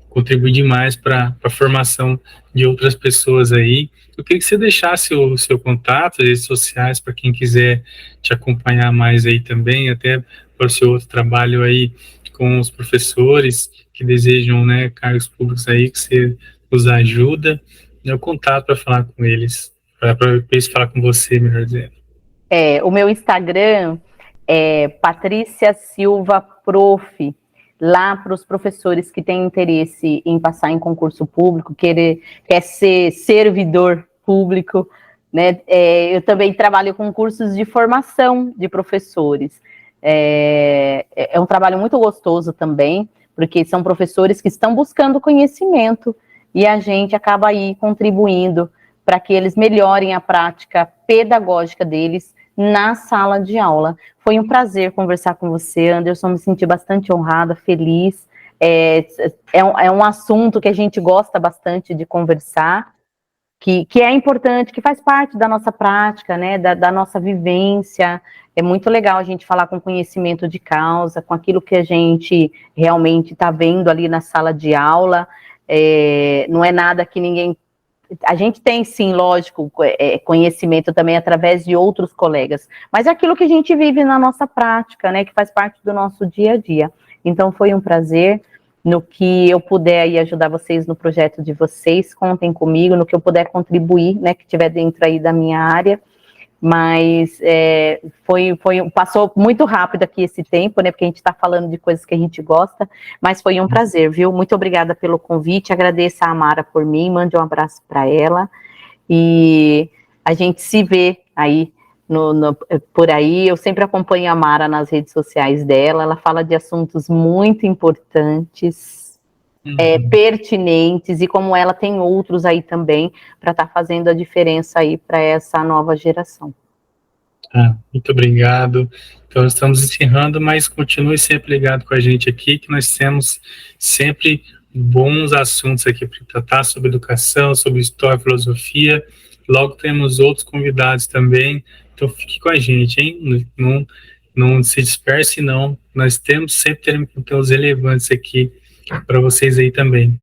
contribuir demais para a formação de outras pessoas aí. Eu queria que você deixasse o seu contato, as redes sociais, para quem quiser te acompanhar mais aí também, até para o seu outro trabalho aí com os professores que desejam, né, cargos públicos aí, que você os ajuda. O contato para falar com eles, para eles falar com você, melhor dizendo. O meu Instagram é Patrícia Silva Prof. Lá para os professores que têm interesse em passar em concurso público, quer ser servidor público, né? Eu também trabalho com cursos de formação de professores. É um trabalho muito gostoso também, porque são professores que estão buscando conhecimento e a gente acaba aí contribuindo para que eles melhorem a prática pedagógica deles na sala de aula. Foi um prazer conversar com você, Anderson, me senti bastante honrada, feliz. É um assunto que a gente gosta bastante de conversar, que é importante, que faz parte da nossa prática, né, da nossa vivência. É muito legal a gente falar com conhecimento de causa, com aquilo que a gente realmente está vendo ali na sala de aula. Não é nada que ninguém... A gente tem, sim, lógico, conhecimento também através de outros colegas, mas é aquilo que a gente vive na nossa prática, né, que faz parte do nosso dia a dia. Então, foi um prazer. No que eu puder aí ajudar vocês no projeto de vocês, contem comigo, no que eu puder contribuir, né, que estiver dentro aí da minha área. Mas passou muito rápido aqui esse tempo, né, porque a gente está falando de coisas que a gente gosta, mas foi um prazer, viu? Muito obrigada pelo convite, agradeço a Amara por mim, mande um abraço para ela, e a gente se vê aí por aí. Eu sempre acompanho a Amara nas redes sociais dela, ela fala de assuntos muito importantes, pertinentes, e como ela tem outros aí também para estar fazendo a diferença aí para essa nova geração. Muito obrigado. Então, estamos encerrando, mas continue sempre ligado com a gente aqui, que nós temos sempre bons assuntos aqui para tratar sobre educação, sobre história, filosofia. Logo temos outros convidados também, então fique com a gente, hein? Não se disperse, não. Nós sempre teremos conteúdos relevantes aqui para vocês aí também.